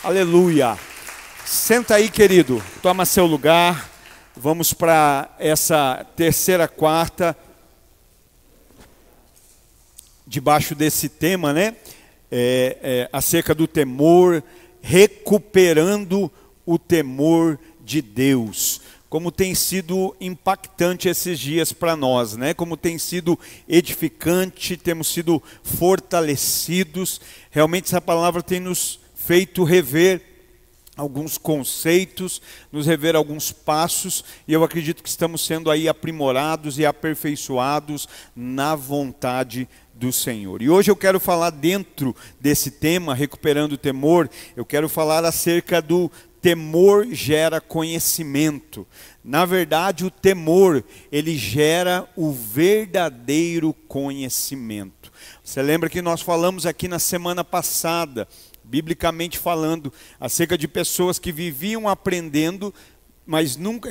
Aleluia. Senta aí, querido. Toma seu lugar. Vamos para essa terceira quarta, debaixo desse tema, né? Acerca do temor, recuperando o temor de Deus. Como tem sido impactante esses dias para nós, né? Como tem sido edificante, temos sido fortalecidos. Realmente essa palavra tem nos feito rever alguns conceitos, nos rever alguns passos, e eu acredito que estamos sendo aí aprimorados e aperfeiçoados na vontade do Senhor. E hoje eu quero falar dentro desse tema, recuperando o temor, eu quero falar acerca do temor gera conhecimento. Na verdade, o temor, ele gera o verdadeiro conhecimento. Você lembra que nós falamos aqui na semana passada, biblicamente falando, acerca de pessoas que viviam aprendendo, mas nunca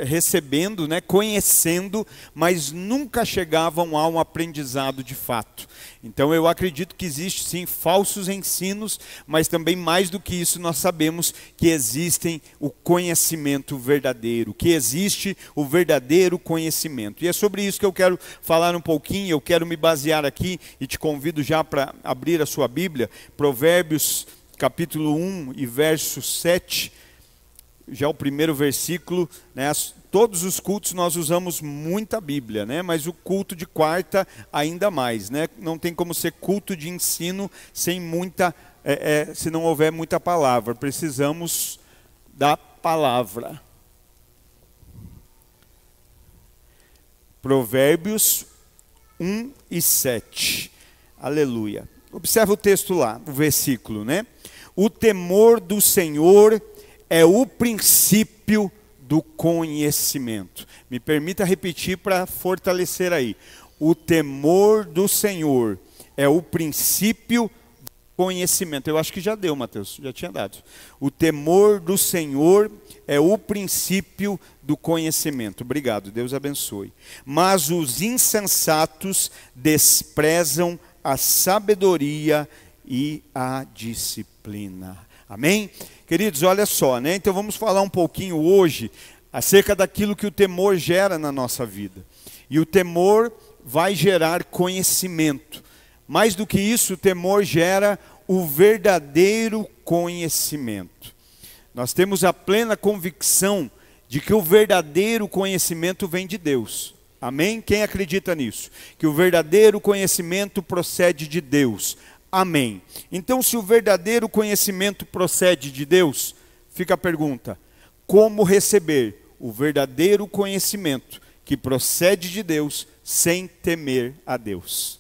recebendo, né, conhecendo, mas nunca chegavam a um aprendizado de fato. Então eu acredito que existe sim falsos ensinos, mas também mais do que isso nós sabemos que existem o conhecimento verdadeiro, que existe o verdadeiro conhecimento. E é sobre isso que eu quero falar um pouquinho, eu quero me basear aqui e te convido já para abrir a sua Bíblia, Provérbios capítulo 1 e verso 7, já o primeiro versículo, né? Todos os cultos nós usamos muita Bíblia, né? Mas o culto de quarta ainda mais, né? Não tem como ser culto de ensino sem muita, se não houver muita palavra. Precisamos da palavra. Provérbios 1 e 7. Aleluia. Observa o texto lá, o versículo, né? O temor do Senhor é o princípio do conhecimento. Me permita repetir para fortalecer aí. O temor do Senhor é o princípio do conhecimento. Eu acho que já deu, Mateus, já tinha dado. O temor do Senhor é o princípio do conhecimento. Obrigado, Deus abençoe. Mas os insensatos desprezam a sabedoria e a disciplina. Amém? Queridos, olha só, né? Então vamos falar um pouquinho hoje acerca daquilo que o temor gera na nossa vida. E o temor vai gerar conhecimento. Mais do que isso, o temor gera o verdadeiro conhecimento. Nós temos a plena convicção de que o verdadeiro conhecimento vem de Deus. Amém? Quem acredita nisso? Que o verdadeiro conhecimento procede de Deus. Amém. Então, se o verdadeiro conhecimento procede de Deus, fica a pergunta: como receber o verdadeiro conhecimento que procede de Deus sem temer a Deus?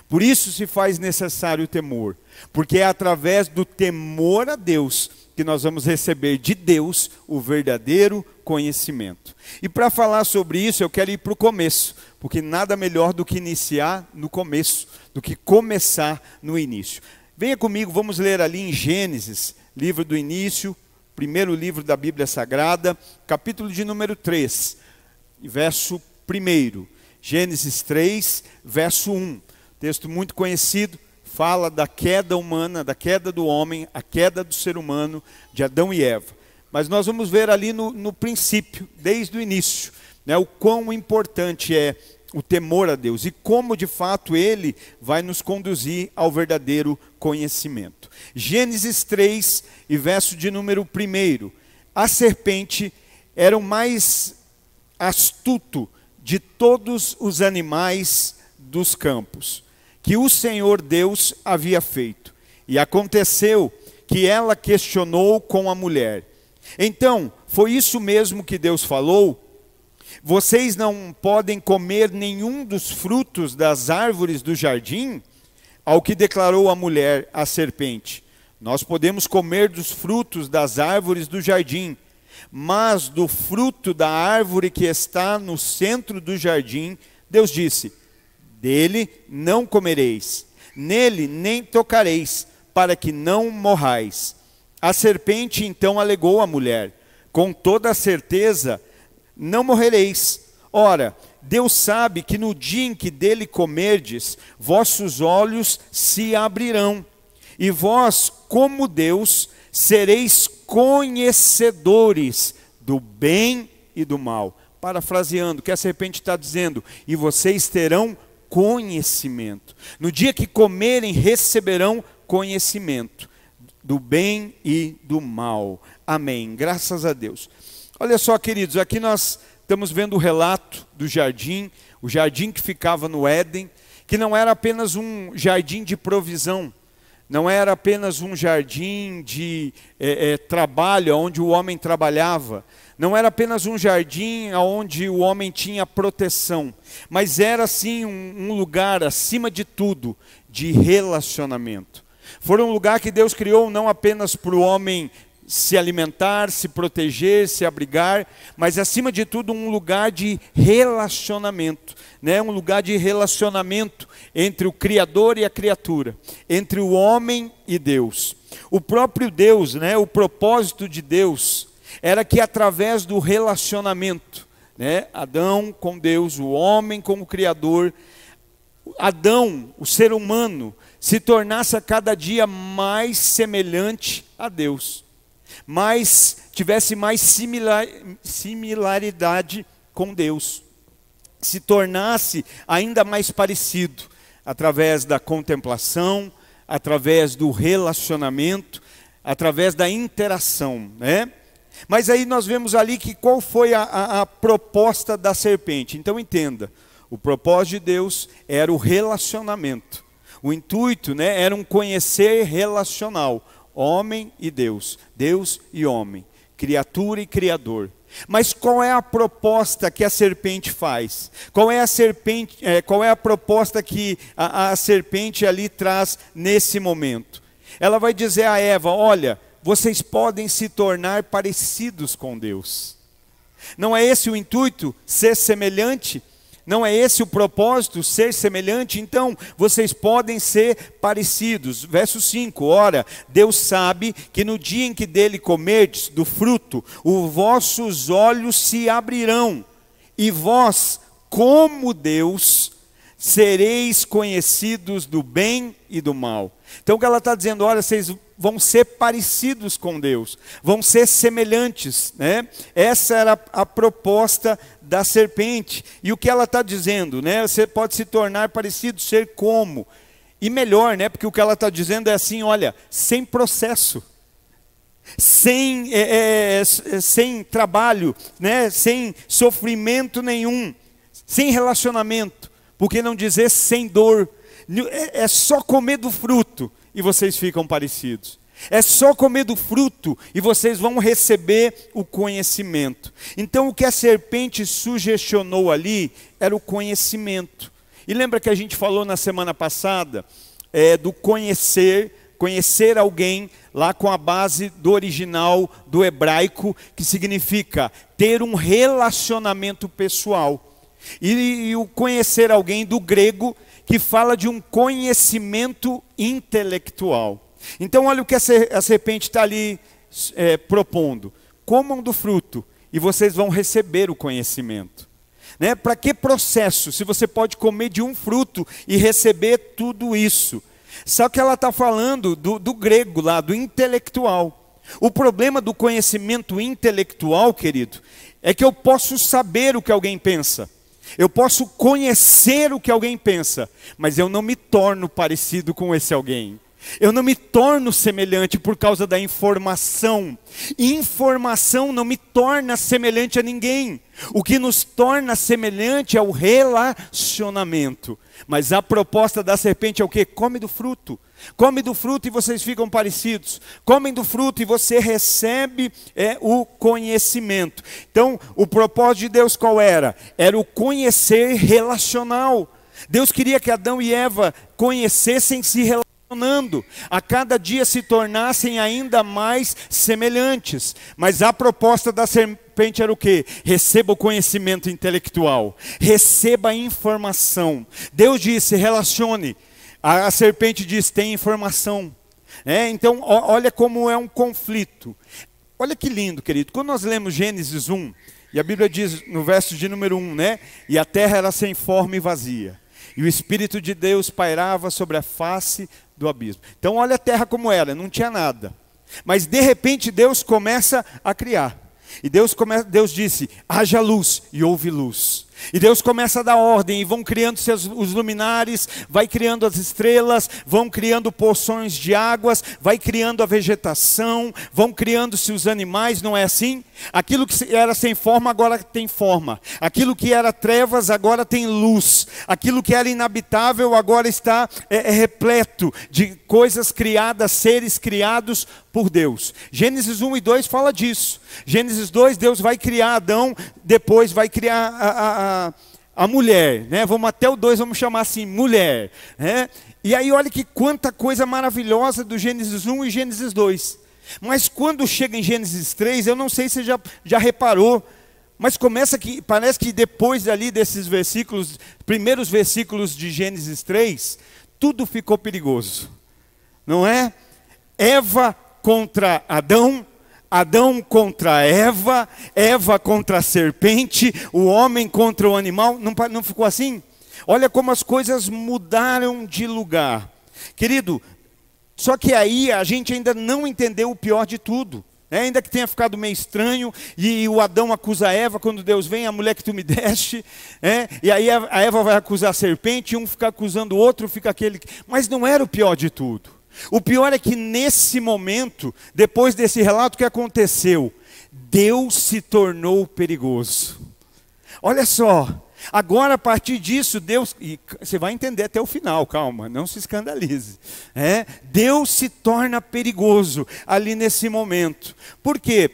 Por isso se faz necessário o temor, porque é através do temor a Deus que nós vamos receber de Deus o verdadeiro conhecimento. E para falar sobre isso, eu quero ir para o começo, porque nada melhor do que iniciar no começo, do que começar no início. Venha comigo, vamos ler ali em Gênesis, livro do início, primeiro livro da Bíblia Sagrada, capítulo de número 3, verso 1. Gênesis 3, verso 1. Texto muito conhecido, fala da queda humana, da queda do homem, a queda do ser humano, de Adão e Eva. Mas nós vamos ver ali no princípio, desde o início, né, o quão importante é o temor a Deus e como de fato ele vai nos conduzir ao verdadeiro conhecimento. Gênesis 3 e verso de número 1. A serpente era o mais astuto de todos os animais dos campos que o Senhor Deus havia feito. E aconteceu que ela questionou com a mulher: então, foi isso mesmo que Deus falou? Vocês não podem comer nenhum dos frutos das árvores do jardim? Ao que declarou a mulher à serpente: nós podemos comer dos frutos das árvores do jardim, mas do fruto da árvore que está no centro do jardim, Deus disse: dele não comereis, nele nem tocareis, para que não morrais. A serpente então alegou à mulher: com toda a certeza não morrereis. Ora, Deus sabe que no dia em que dele comerdes, vossos olhos se abrirão, E vós, como Deus, sereis conhecedores do bem e do mal. Parafraseando, o que a serpente está dizendo: e vocês terão conhecimento. No dia que comerem, receberão conhecimento do bem e do mal. Amém. Graças a Deus. Olha só, queridos, aqui nós estamos vendo o relato do jardim, o jardim que ficava no Éden, que não era apenas um jardim de provisão, não era apenas um jardim de trabalho, onde o homem trabalhava, não era apenas um jardim onde o homem tinha proteção, mas era sim um lugar, acima de tudo, de relacionamento. Foi um lugar que Deus criou não apenas para o homem se alimentar, se proteger, se abrigar, mas acima de tudo um lugar de relacionamento, né? Um lugar de relacionamento entre o Criador e a criatura, entre o homem e Deus. O próprio Deus, né? O propósito de Deus era que através do relacionamento, né? Adão com Deus, o homem com o Criador, Adão, o ser humano, se tornasse a cada dia mais semelhante a Deus, tivesse mais similaridade com Deus, se tornasse ainda mais parecido, através da contemplação, através do relacionamento, através da interação, né? Mas aí nós vemos ali que qual foi a proposta da serpente. Então entenda, o propósito de Deus era o relacionamento. O intuito, né, era um conhecer relacional, homem e Deus, Deus e homem, criatura e criador. Mas qual é a proposta que a serpente faz? Qual é a proposta que a serpente ali traz nesse momento? Ela vai dizer a Eva: olha, vocês podem se tornar parecidos com Deus. Não é esse o intuito? Ser semelhante? Não é esse o propósito, ser semelhante? Então, vocês podem ser parecidos. Verso 5, ora, Deus sabe que no dia em que dele comerdes do fruto, os vossos olhos se abrirão, e vós, como Deus, sereis conhecidos do bem e do mal. Então o que ela está dizendo: olha, vocês vão ser parecidos com Deus, vão ser semelhantes, né? Essa era a proposta da serpente. E o que ela está dizendo, né? Você pode se tornar parecido, ser como? E melhor, né? Porque o que ela está dizendo é assim: olha, sem processo, sem trabalho, né? Sem sofrimento nenhum, sem relacionamento, por que não dizer sem dor? É só comer do fruto e vocês ficam parecidos. É só comer do fruto e vocês vão receber o conhecimento. Então o que a serpente sugestionou ali era o conhecimento. E lembra que a gente falou na semana passada do conhecer alguém, lá com a base do original do hebraico, que significa ter um relacionamento pessoal. E o conhecer alguém do grego, que fala de um conhecimento intelectual. Então olha o que a serpente está ali propondo: comam do fruto e vocês vão receber o conhecimento, né? Para que processo, se você pode comer de um fruto e receber tudo isso? Só que ela está falando do grego lá, do intelectual. O problema do conhecimento intelectual, querido, é que eu posso saber o que alguém pensa, eu posso conhecer o que alguém pensa, mas eu não me torno parecido com esse alguém. Eu não me torno semelhante por causa da informação. Informação não me torna semelhante a ninguém. O que nos torna semelhante é o relacionamento. Mas a proposta da serpente é o quê? Come do fruto. Come do fruto e vocês ficam parecidos. Comem do fruto e você recebe o conhecimento. Então, o propósito de Deus qual era? Era o conhecer relacional. Deus queria que Adão e Eva conhecessem, se relacionando, a cada dia se tornassem ainda mais semelhantes. Mas a proposta da serpente era o quê? Receba o conhecimento intelectual, receba a informação. Deus disse: relacione. A serpente diz: tem informação. Então olha como é um conflito. Olha que lindo, querido. Quando nós lemos Gênesis 1, e a Bíblia diz no verso de número 1, né? E a terra era sem forma e vazia, e o Espírito de Deus pairava sobre a face do abismo. Então olha a terra como era, não tinha nada. Mas de repente Deus começa a criar. E Deus disse, haja luz, e houve luz. E Deus começa a dar ordem, e vão criando os luminares, vai criando as estrelas, vão criando porções de águas, vai criando a vegetação, vão criando-se os animais, não é assim? Aquilo que era sem forma agora tem forma, aquilo que era trevas agora tem luz, aquilo que era inabitável agora está repleto de coisas criadas, seres criados por Deus. Gênesis 1 e 2 fala disso. Gênesis 2, Deus vai criar Adão, depois vai criar a mulher, né? Vamos até o 2, vamos chamar assim, mulher, né? E aí olha que quanta coisa maravilhosa do Gênesis 1 e Gênesis 2. Mas quando chega em Gênesis 3, eu não sei se você já reparou, mas parece que depois ali desses versículos, primeiros versículos de Gênesis 3, tudo ficou perigoso, não é? Eva contra Adão, Adão contra Eva, Eva contra a serpente, o homem contra o animal, não ficou assim? Olha como as coisas mudaram de lugar. Querido, só que aí a gente ainda não entendeu o pior de tudo. Ainda que tenha ficado meio estranho, e o Adão acusa a Eva quando Deus vem, a mulher que tu me deste, e aí a Eva vai acusar a serpente, um fica acusando o outro, fica aquele... Mas não era o pior de tudo. O pior é que nesse momento, depois desse relato, o que aconteceu? Deus se tornou perigoso. Olha só, agora a partir disso, Deus, e você vai entender até o final, calma, não se escandalize. Deus se torna perigoso ali nesse momento. Por quê?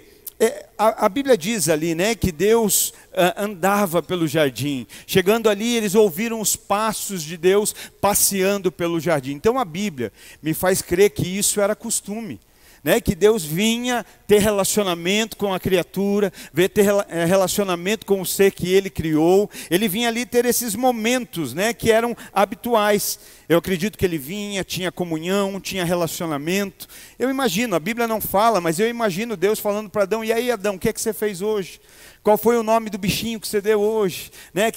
A Bíblia diz ali, né, que Deus andava pelo jardim. Chegando ali, eles ouviram os passos de Deus passeando pelo jardim. Então a Bíblia me faz crer que isso era costume, né, que Deus vinha ter relacionamento com a criatura, ter relacionamento com o ser que Ele criou. Ele vinha ali ter esses momentos, né, que eram habituais. Eu acredito que Ele vinha, tinha comunhão, tinha relacionamento. Eu imagino, a Bíblia não fala, mas eu imagino Deus falando para Adão, e aí Adão, o que é que você fez hoje? Qual foi o nome do bichinho que você deu hoje? Né?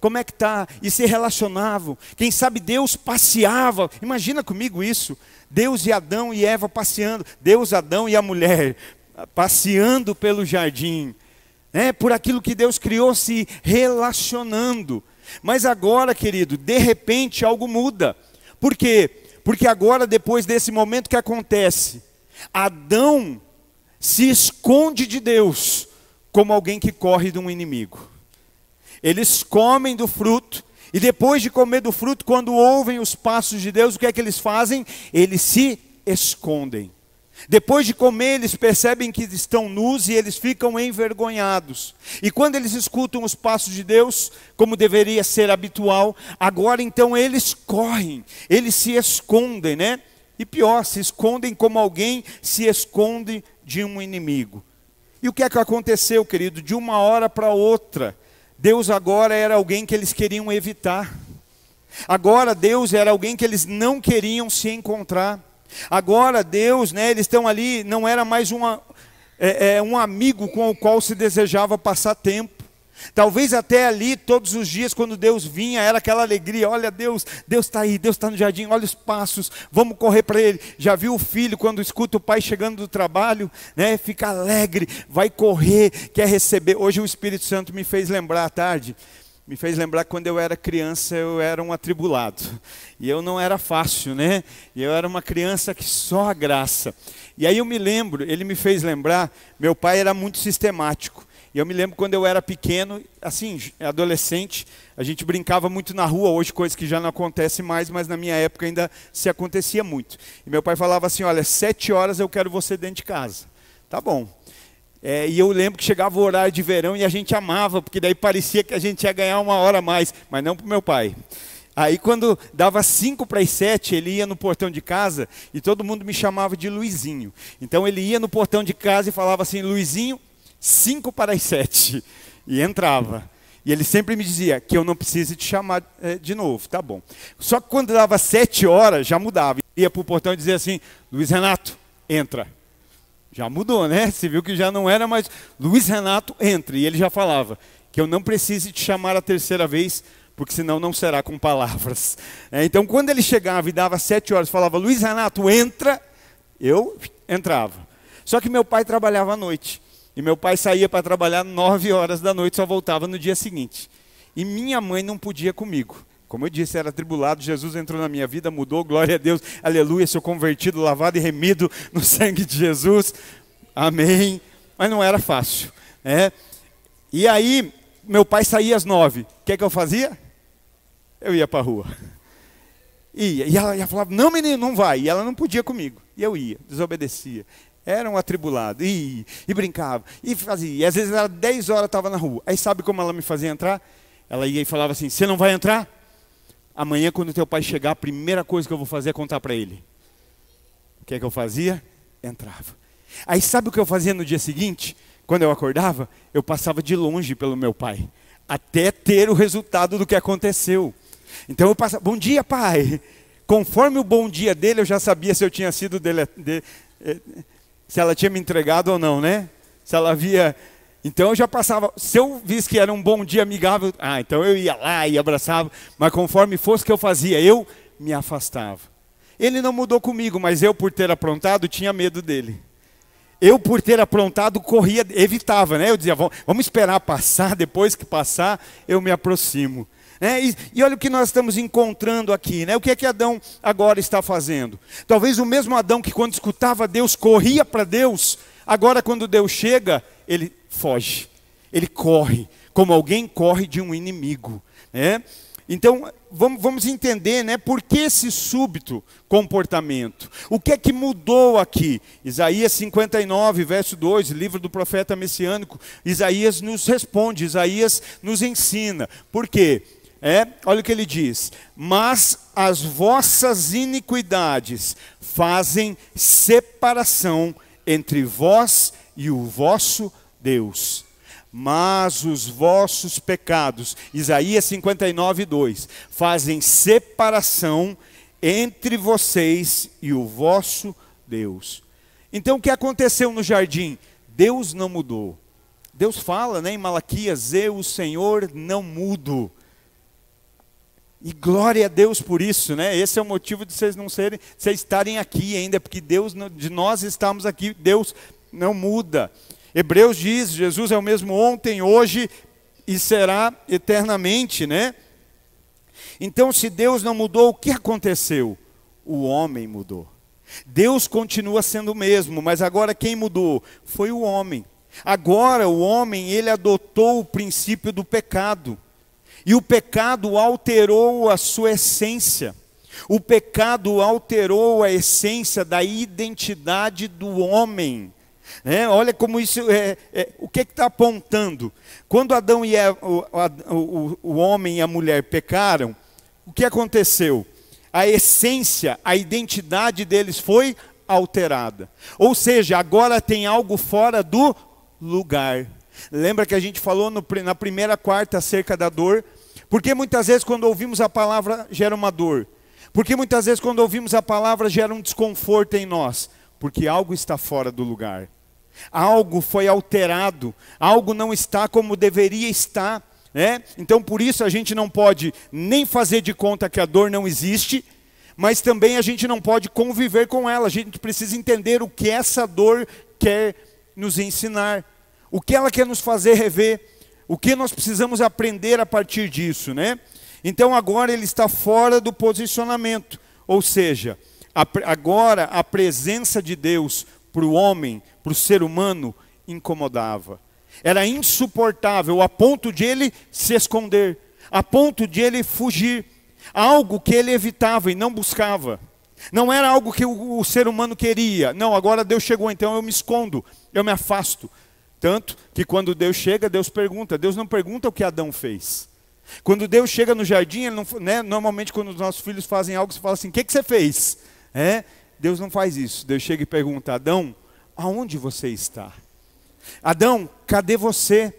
Como é que está? E se relacionavam. Quem sabe Deus passeava. Imagina comigo isso. Deus e Adão e Eva passeando. Deus, Adão e a mulher passeando pelo jardim. Né? Por aquilo que Deus criou, se relacionando. Mas agora, querido, de repente algo muda. Por quê? Porque agora, depois desse momento que acontece, Adão se esconde de Deus como alguém que corre de um inimigo. Eles comem do fruto, e depois de comer do fruto, quando ouvem os passos de Deus, o que é que eles fazem? Eles se escondem. Depois de comer, eles percebem que estão nus e eles ficam envergonhados. E quando eles escutam os passos de Deus, como deveria ser habitual, agora então eles correm, eles se escondem, né? E pior, se escondem como alguém se esconde de um inimigo. E o que é que aconteceu, querido? De uma hora para outra, Deus agora era alguém que eles queriam evitar. Agora Deus era alguém que eles não queriam se encontrar. Agora Deus, né, eles estão ali, não era mais um amigo com o qual se desejava passar tempo. Talvez até ali, todos os dias, quando Deus vinha, era aquela alegria. Olha Deus está aí, Deus está no jardim, olha os passos, vamos correr para Ele. Já viu o filho, quando escuta o pai chegando do trabalho, né, fica alegre, vai correr, quer receber. Hoje o Espírito Santo me fez lembrar à tarde, me fez lembrar que quando eu era criança, eu era um atribulado. E eu não era fácil, né? E eu era uma criança que só a graça. E aí eu me lembro, ele me fez lembrar, meu pai era muito sistemático. E eu me lembro quando eu era pequeno, assim, adolescente, a gente brincava muito na rua, hoje coisa que já não acontece mais, mas na minha época ainda se acontecia muito. E meu pai falava assim, olha, 7 horas eu quero você dentro de casa. Tá bom. E eu lembro que chegava o horário de verão e a gente amava, porque daí parecia que a gente ia ganhar 1 hora a mais, mas não para o meu pai. Aí quando dava 5 para as 7, ele ia no portão de casa e todo mundo me chamava de Luizinho. Então ele ia no portão de casa e falava assim, Luizinho, 5 para as 7, e entrava. E ele sempre me dizia que eu não preciso te chamar de novo, tá bom. Só que quando dava 7 horas, já mudava. Ia para o portão e dizia assim, Luiz Renato, entra. Já mudou, né? Você viu que já não era mais, Luiz Renato, entra. E ele já falava que eu não preciso te chamar a 3ª vez, porque senão não será com palavras. Então, quando ele chegava e dava 7 horas, falava, Luiz Renato, entra, eu entrava. Só que meu pai trabalhava à noite. E meu pai saía para trabalhar 9 horas da noite, só voltava no dia seguinte. E minha mãe não podia comigo. Como eu disse, era atribulado, Jesus entrou na minha vida, mudou, glória a Deus, aleluia, sou convertido, lavado e remido no sangue de Jesus. Amém. Mas não era fácil. E aí, meu pai saía às 9. O que eu fazia? Eu ia para a rua. E ela falava, não menino, não vai. E ela não podia comigo. E eu ia, desobedecia. Era um atribulado. E brincava. E fazia. E às vezes era 10 horas, estava na rua. Aí sabe como ela me fazia entrar? Ela ia e falava assim, você não vai entrar? Amanhã quando teu pai chegar, a primeira coisa que eu vou fazer é contar para ele. O que eu fazia? Entrava. Aí sabe o que eu fazia no dia seguinte? Quando eu acordava, eu passava de longe pelo meu pai. Até ter o resultado do que aconteceu. Então eu passava, bom dia pai. Conforme o bom dia dele, eu já sabia se eu tinha sido se ela tinha me entregado ou não, né? Se ela havia... Então eu já passava, se eu visse que era um bom dia amigável, então eu ia lá e abraçava, mas conforme fosse que eu fazia, eu me afastava. Ele não mudou comigo, mas eu por ter aprontado, tinha medo dele. Eu por ter aprontado, corria, evitava, né? Eu dizia, vamos esperar passar, depois que passar, eu me aproximo. E olha o que nós estamos encontrando aqui, né? O que é que Adão agora está fazendo? Talvez o mesmo Adão que quando escutava Deus, corria para Deus, agora quando Deus chega, ele foge, ele corre, como alguém corre de um inimigo. Então, vamos entender, né, por que esse súbito comportamento. O que é que mudou aqui? Isaías 59, verso 2, livro do profeta messiânico, Isaías nos responde, Isaías nos ensina. Por quê? Olha o que ele diz. Mas as vossas iniquidades fazem separação entre vós e o vosso Deus. Mas os vossos pecados, Isaías 59, 2, fazem separação entre vocês e o vosso Deus. Então o que aconteceu no jardim? Deus não mudou. Deus fala, né, em Malaquias, eu, o Senhor, não mudo. E glória a Deus por isso, né? Esse é o motivo de vocês estarem aqui ainda, porque Deus, de nós estamos aqui, Deus não muda. Hebreus diz, Jesus é o mesmo ontem, hoje e será eternamente, né? Então, se Deus não mudou, o que aconteceu? O homem mudou. Deus continua sendo o mesmo, mas agora quem mudou? Foi o homem. Agora o homem, ele adotou o princípio do pecado. E o pecado alterou a sua essência. O pecado alterou a essência da identidade do homem. Olha como isso o que está apontando? Quando Adão e o homem e a mulher pecaram, o que aconteceu? A essência, a identidade deles foi alterada. Ou seja, agora tem algo fora do lugar. Lembra que a gente falou na primeira quarta acerca da dor? Porque muitas vezes quando ouvimos a palavra gera uma dor. Porque muitas vezes quando ouvimos a palavra gera um desconforto em nós. Porque algo está fora do lugar. Algo foi alterado. Algo não está como deveria estar. Então por isso a gente não pode nem fazer de conta que a dor não existe. Mas também a gente não pode conviver com ela. A gente precisa entender o que essa dor quer nos ensinar. O que ela quer nos fazer rever. O que nós precisamos aprender a partir disso, né? Então agora ele está fora do posicionamento. Ou seja, agora a presença de Deus para o homem, para o ser humano, incomodava. Era insuportável a ponto de ele se esconder, a ponto de ele fugir. Algo que ele evitava e não buscava. Não era algo que o ser humano queria. Não, agora Deus chegou, então eu me escondo, eu me afasto. Tanto que quando Deus chega, Deus pergunta. Deus não pergunta o que Adão fez. Quando Deus chega no jardim, ele não, né, normalmente quando os nossos filhos fazem algo, você fala assim, o que você fez? Deus não faz isso. Deus chega e pergunta, Adão, aonde você está? Adão, cadê você?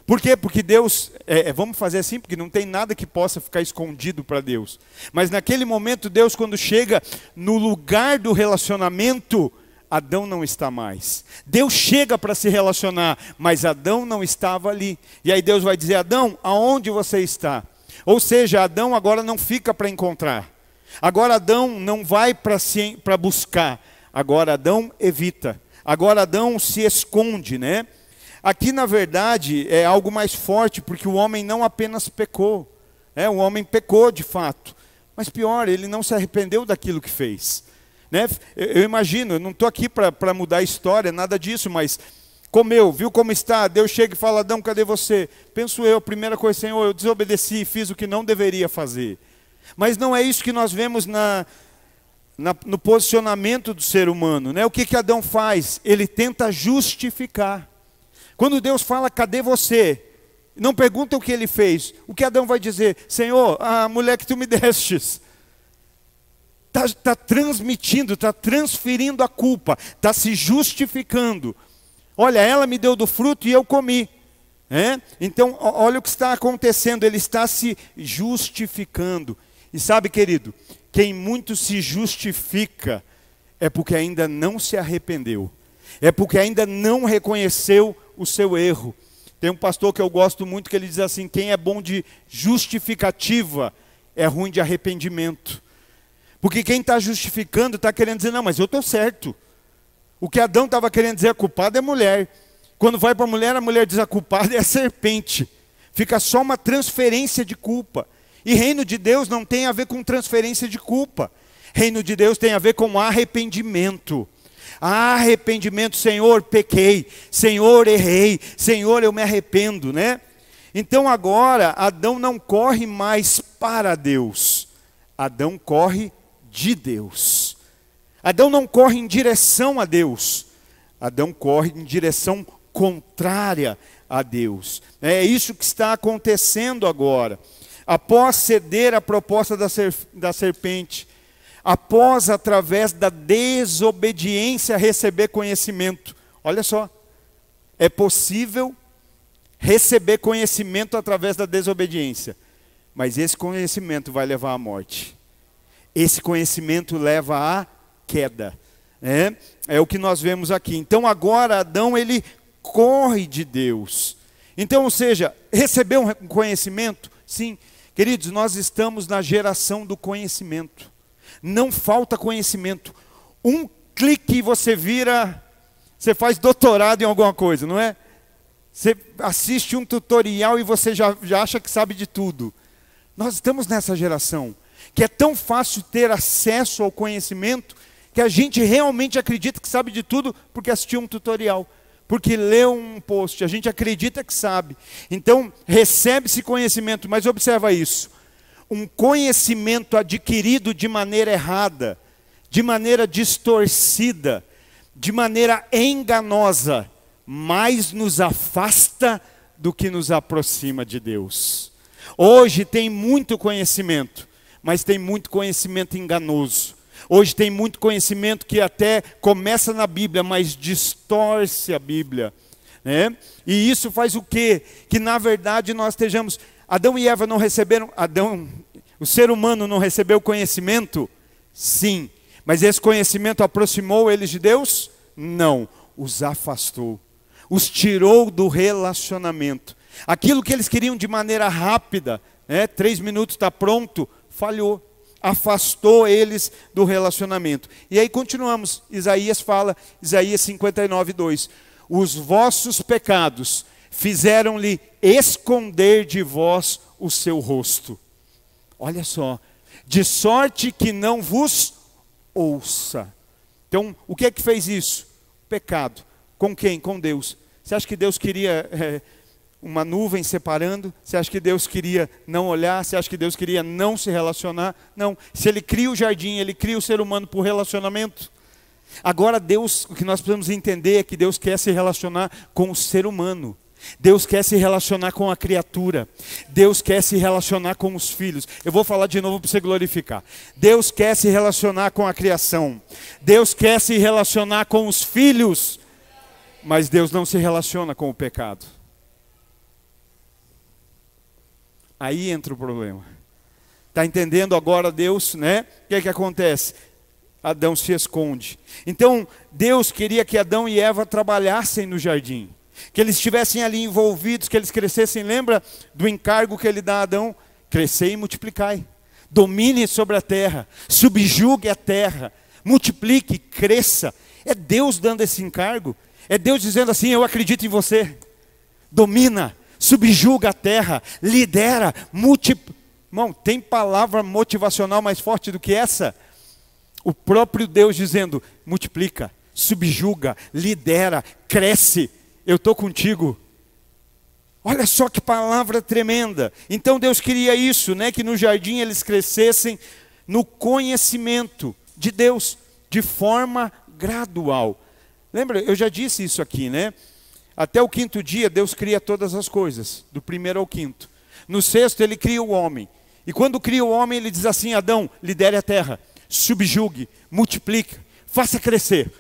Por quê? Porque Deus, vamos fazer assim, porque não tem nada que possa ficar escondido para Deus. Mas naquele momento, Deus quando chega no lugar do relacionamento, Adão não está mais. Deus chega para se relacionar, mas Adão não estava ali. E aí Deus vai dizer, Adão, aonde você está? Ou seja, Adão agora não fica para encontrar. Agora Adão não vai para buscar. Agora Adão evita. Agora Adão se esconde, né? Aqui, na verdade, é algo mais forte, porque o homem não apenas pecou. O homem pecou de fato. Mas pior, ele não se arrependeu daquilo que fez. Né? Eu imagino, eu não estou aqui para mudar a história, nada disso, mas comeu, viu como está, Deus chega e fala, Adão, cadê você? Penso eu, a primeira coisa, Senhor, eu desobedeci, fiz o que não deveria fazer. Mas não é isso que nós vemos no posicionamento do ser humano. Né? O que Adão faz? Ele tenta justificar. Quando Deus fala, cadê você? Não pergunta o que ele fez. O que Adão vai dizer? Senhor, a mulher que tu me destes. Está transmitindo, está transferindo a culpa, está se justificando. Olha, ela me deu do fruto e eu comi. Então, olha o que está acontecendo, ele está se justificando. E sabe, querido, quem muito se justifica é porque ainda não se arrependeu. É porque ainda não reconheceu o seu erro. Tem um pastor que eu gosto muito que ele diz assim, quem é bom de justificativa é ruim de arrependimento. Porque quem está justificando está querendo dizer, não, mas eu estou certo. O que Adão estava querendo dizer, a culpada é a mulher. Quando vai para a mulher diz, a culpada é a serpente. Fica só uma transferência de culpa. E reino de Deus não tem a ver com transferência de culpa. Reino de Deus tem a ver com arrependimento. Arrependimento, Senhor, pequei. Senhor, errei. Senhor, eu me arrependo, né? Então agora, Adão não corre mais para Deus. Adão corre de Deus. Adão não corre em direção a Deus. Adão corre em direção contrária a Deus. É isso que está acontecendo agora. Após ceder à proposta da serpente, após, através da desobediência, receber conhecimento. Olha só, é possível receber conhecimento através da desobediência, mas esse conhecimento vai levar à morte. Esse conhecimento leva à queda. É o que nós vemos aqui. Então agora Adão, ele corre de Deus. Então, ou seja, recebeu um conhecimento? Sim. Queridos, nós estamos na geração do conhecimento. Não falta conhecimento. Um clique e você vira, você faz doutorado em alguma coisa, não é? Você assiste um tutorial e você já acha que sabe de tudo. Nós estamos nessa geração, que é tão fácil ter acesso ao conhecimento, que a gente realmente acredita que sabe de tudo, porque assistiu um tutorial, porque leu um post, a gente acredita que sabe. Então, recebe-se conhecimento, mas observa isso. Um conhecimento adquirido de maneira errada, de maneira distorcida, de maneira enganosa, mais nos afasta do que nos aproxima de Deus. Hoje tem muito conhecimento, mas tem muito conhecimento enganoso. Hoje tem muito conhecimento que até começa na Bíblia, mas distorce a Bíblia, né? E isso faz o quê? Que na verdade nós estejamos... Adão e Eva não receberam... O ser humano não recebeu conhecimento? Sim. Mas esse conhecimento aproximou eles de Deus? Não. Os afastou. Os tirou do relacionamento. Aquilo que eles queriam de maneira rápida, 3 minutos está pronto, falhou. Afastou eles do relacionamento. E aí continuamos. Isaías fala, Isaías 59:2. Os vossos pecados fizeram-lhe esconder de vós o seu rosto. Olha só. De sorte que não vos ouça. Então, o que é que fez isso? Pecado. Com quem? Com Deus. Você acha que Deus queria uma nuvem separando? Você acha que Deus queria não olhar? Você acha que Deus queria não se relacionar? Não. Se Ele cria o jardim, Ele cria o ser humano por relacionamento. Agora Deus, o que nós precisamos entender é que Deus quer se relacionar com o ser humano. Deus quer se relacionar com a criatura. Deus quer se relacionar com os filhos. Eu vou falar de novo para você glorificar. Deus quer se relacionar com a criação. Deus quer se relacionar com os filhos. Mas Deus não se relaciona com o pecado. Aí entra o problema. Está entendendo agora Deus, né? O que é que acontece? Adão se esconde. Então, Deus queria que Adão e Eva trabalhassem no jardim. Que eles estivessem ali envolvidos, que eles crescessem. Lembra do encargo que ele dá a Adão? crescei e multiplicai. Domine sobre a terra, subjugue a terra, multiplique, cresça. É Deus dando esse encargo. É Deus dizendo assim: eu acredito em você. Domina, subjuga a terra, lidera, multiplica. Irmão, tem palavra motivacional mais forte do que essa? O próprio Deus dizendo: multiplica, subjuga, lidera, cresce. Eu estou contigo. Olha só que palavra tremenda. Então Deus queria isso, né? Que no jardim eles crescessem no conhecimento de Deus, de forma gradual. Lembra, eu já disse isso aqui, né? Até o quinto dia Deus cria todas as coisas, do primeiro ao quinto. No sexto Ele cria o homem. E quando cria o homem Ele diz assim: Adão, lidere a terra, subjugue, multiplique, faça crescer.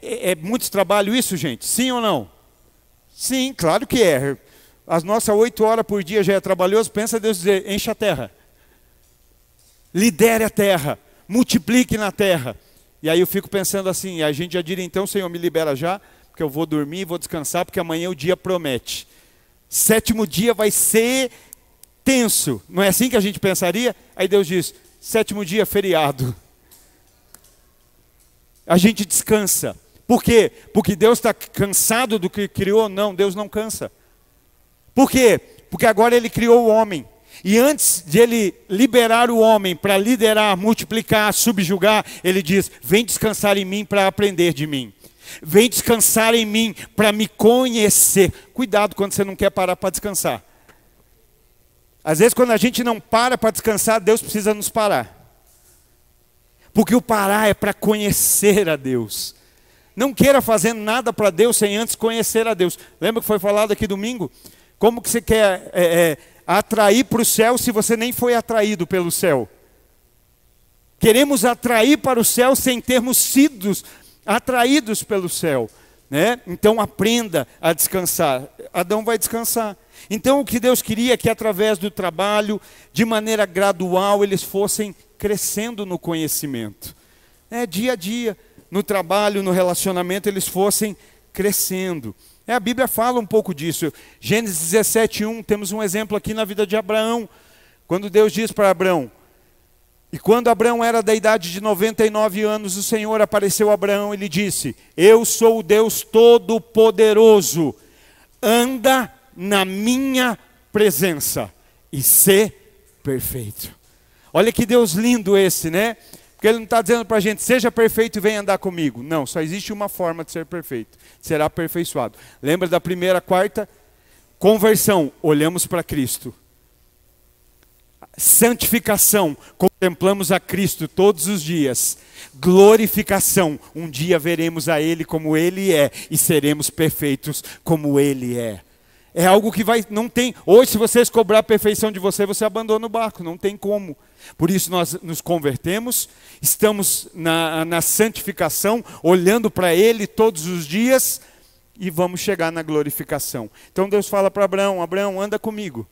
É muito trabalho isso, gente? Sim ou não? Sim, claro que é. As nossas 8 horas por dia já é trabalhoso. Pensa Deus dizer: encha a terra, lidere a terra, multiplique na terra. E aí eu fico pensando assim, a gente já diria então: Senhor, me libera já, porque eu vou dormir, vou descansar, porque amanhã o dia promete. 7º dia vai ser tenso. Não é assim que a gente pensaria? Aí Deus diz: 7º dia feriado. A gente descansa. Por quê? Porque Deus está cansado do que criou? Não, Deus não cansa. Por quê? Porque agora Ele criou o homem. E antes de Ele liberar o homem para liderar, multiplicar, subjugar, Ele diz: vem descansar em mim para aprender de mim. Vem descansar em mim para me conhecer. Cuidado quando você não quer parar para descansar. Às vezes quando a gente não para descansar, Deus precisa nos parar. Porque o parar é para conhecer a Deus. Não queira fazer nada para Deus sem antes conhecer a Deus. Lembra que foi falado aqui domingo? Como que você quer atrair para o céu se você nem foi atraído pelo céu? Queremos atrair para o céu sem termos sido atraídos pelo céu, né? Então aprenda a descansar. Adão vai descansar. Então o que Deus queria é que através do trabalho, de maneira gradual, eles fossem crescendo no conhecimento. Dia a dia, no trabalho, no relacionamento, eles fossem crescendo. A Bíblia fala um pouco disso. Gênesis 17:1, temos um exemplo aqui na vida de Abraão. Quando Deus diz para Abraão: e quando Abraão era da idade de 99 anos, o Senhor apareceu a Abraão e lhe disse: eu sou o Deus Todo-Poderoso, anda na minha presença e sê perfeito. Olha que Deus lindo esse, né? Porque Ele não está dizendo para a gente: seja perfeito e venha andar comigo. Não, só existe uma forma de ser perfeito: será aperfeiçoado. Lembra da primeira, quarta? Conversão, olhamos para Cristo. Santificação, contemplamos a Cristo todos os dias. Glorificação, um dia veremos a Ele como Ele é e seremos perfeitos como Ele é. É algo que não tem. Hoje, se vocês cobrar a perfeição de você, você abandona o barco, não tem como. Por isso nós nos convertemos, estamos na santificação, olhando para Ele todos os dias e vamos chegar na glorificação. Então Deus fala para Abraão: Abraão, anda comigo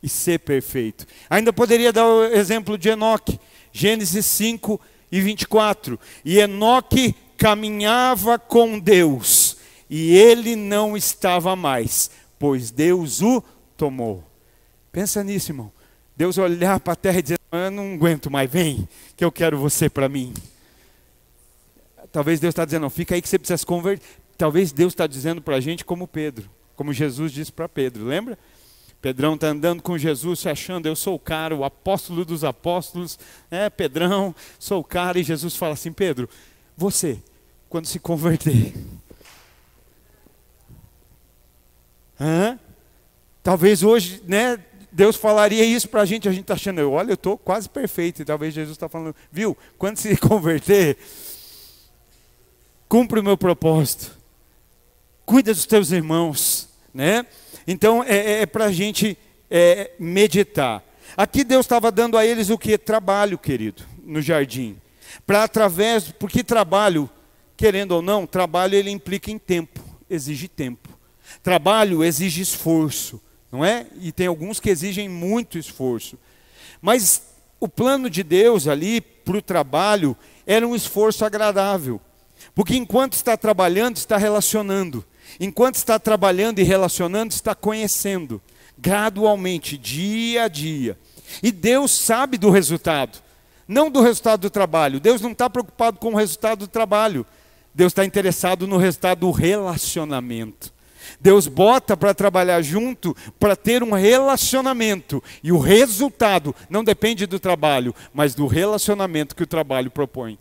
e ser perfeito. Ainda poderia dar o exemplo de Enoque, Gênesis 5:24. E Enoque caminhava com Deus, e ele não estava mais, pois Deus o tomou. Pensa nisso, irmão. Deus olhar para a terra e dizer: eu não aguento mais, vem, que eu quero você para mim. Talvez Deus está dizendo: não, fica aí que você precisa se converter. Talvez Deus está dizendo para a gente como Pedro, como Jesus disse para Pedro, lembra? Pedrão está andando com Jesus, se achando: eu sou o cara, o apóstolo dos apóstolos. Pedrão, sou o cara. E Jesus fala assim: Pedro, você, quando se converter, talvez hoje, né, Deus falaria isso para a gente está achando: olha, eu estou quase perfeito. E talvez Jesus está falando: viu, quando se converter, cumpre o meu propósito, cuida dos teus irmãos, né? Então é para a gente meditar. Aqui Deus estava dando a eles o que? Trabalho, querido, no jardim. Porque trabalho, querendo ou não, trabalho ele implica em tempo, exige tempo. Trabalho exige esforço, não é? E tem alguns que exigem muito esforço. Mas o plano de Deus ali para o trabalho era um esforço agradável. Porque enquanto está trabalhando, está relacionando. Enquanto está trabalhando e relacionando, está conhecendo. gradualmente, dia a dia. E Deus sabe do resultado, não do resultado do trabalho. Deus não está preocupado com o resultado do trabalho. Deus está interessado no resultado do relacionamento. Deus bota para trabalhar junto, para ter um relacionamento. E o resultado não depende do trabalho, mas do relacionamento que o trabalho propõe.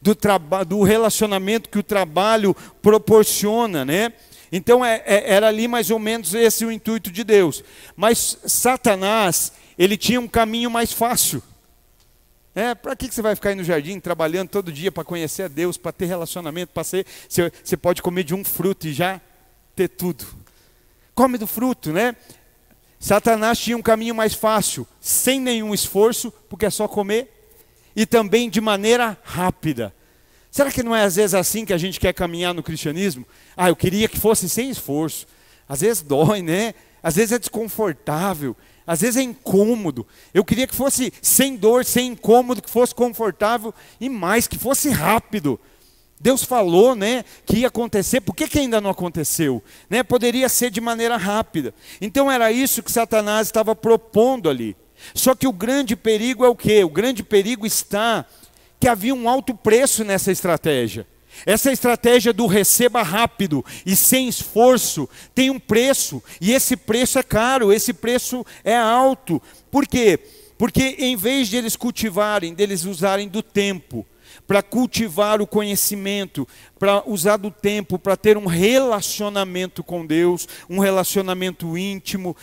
Do relacionamento que o trabalho proporciona, né? Então era ali mais ou menos esse o intuito de Deus. Mas Satanás, ele tinha um caminho mais fácil. Para que você vai ficar aí no jardim trabalhando todo dia para conhecer a Deus, para ter relacionamento, você pode comer de um fruto e já ter tudo. Come do fruto, né? Satanás tinha um caminho mais fácil, sem nenhum esforço, porque é só comer, e também de maneira rápida. Será que não é às vezes assim que a gente quer caminhar no cristianismo? Eu queria que fosse sem esforço. Às vezes dói, né? Às vezes é desconfortável. Às vezes é incômodo. Eu queria que fosse sem dor, sem incômodo, que fosse confortável e mais, que fosse rápido. Deus falou, né, que ia acontecer, por que ainda não aconteceu? Né? Poderia ser de maneira rápida. Então era isso que Satanás estava propondo ali. Só que o grande perigo é o quê? O grande perigo está que havia um alto preço nessa estratégia. Essa estratégia do receba rápido e sem esforço tem um preço, e esse preço é caro, esse preço é alto. Por quê? Porque em vez de eles cultivarem, deles usarem do tempo, para cultivar o conhecimento, para usar do tempo, para ter um relacionamento com Deus, um relacionamento íntimo,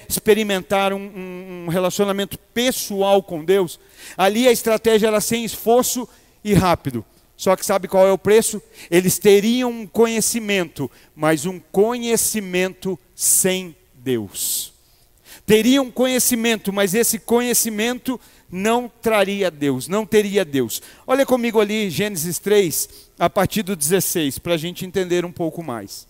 experimentar um relacionamento pessoal com Deus, ali a estratégia era sem esforço e rápido. Só que sabe qual é o preço? Eles teriam um conhecimento, mas um conhecimento sem Deus. Teriam conhecimento, mas esse conhecimento não traria Deus, não teria Deus. Olha comigo ali, Gênesis 3, a partir do 16, para a gente entender um pouco mais.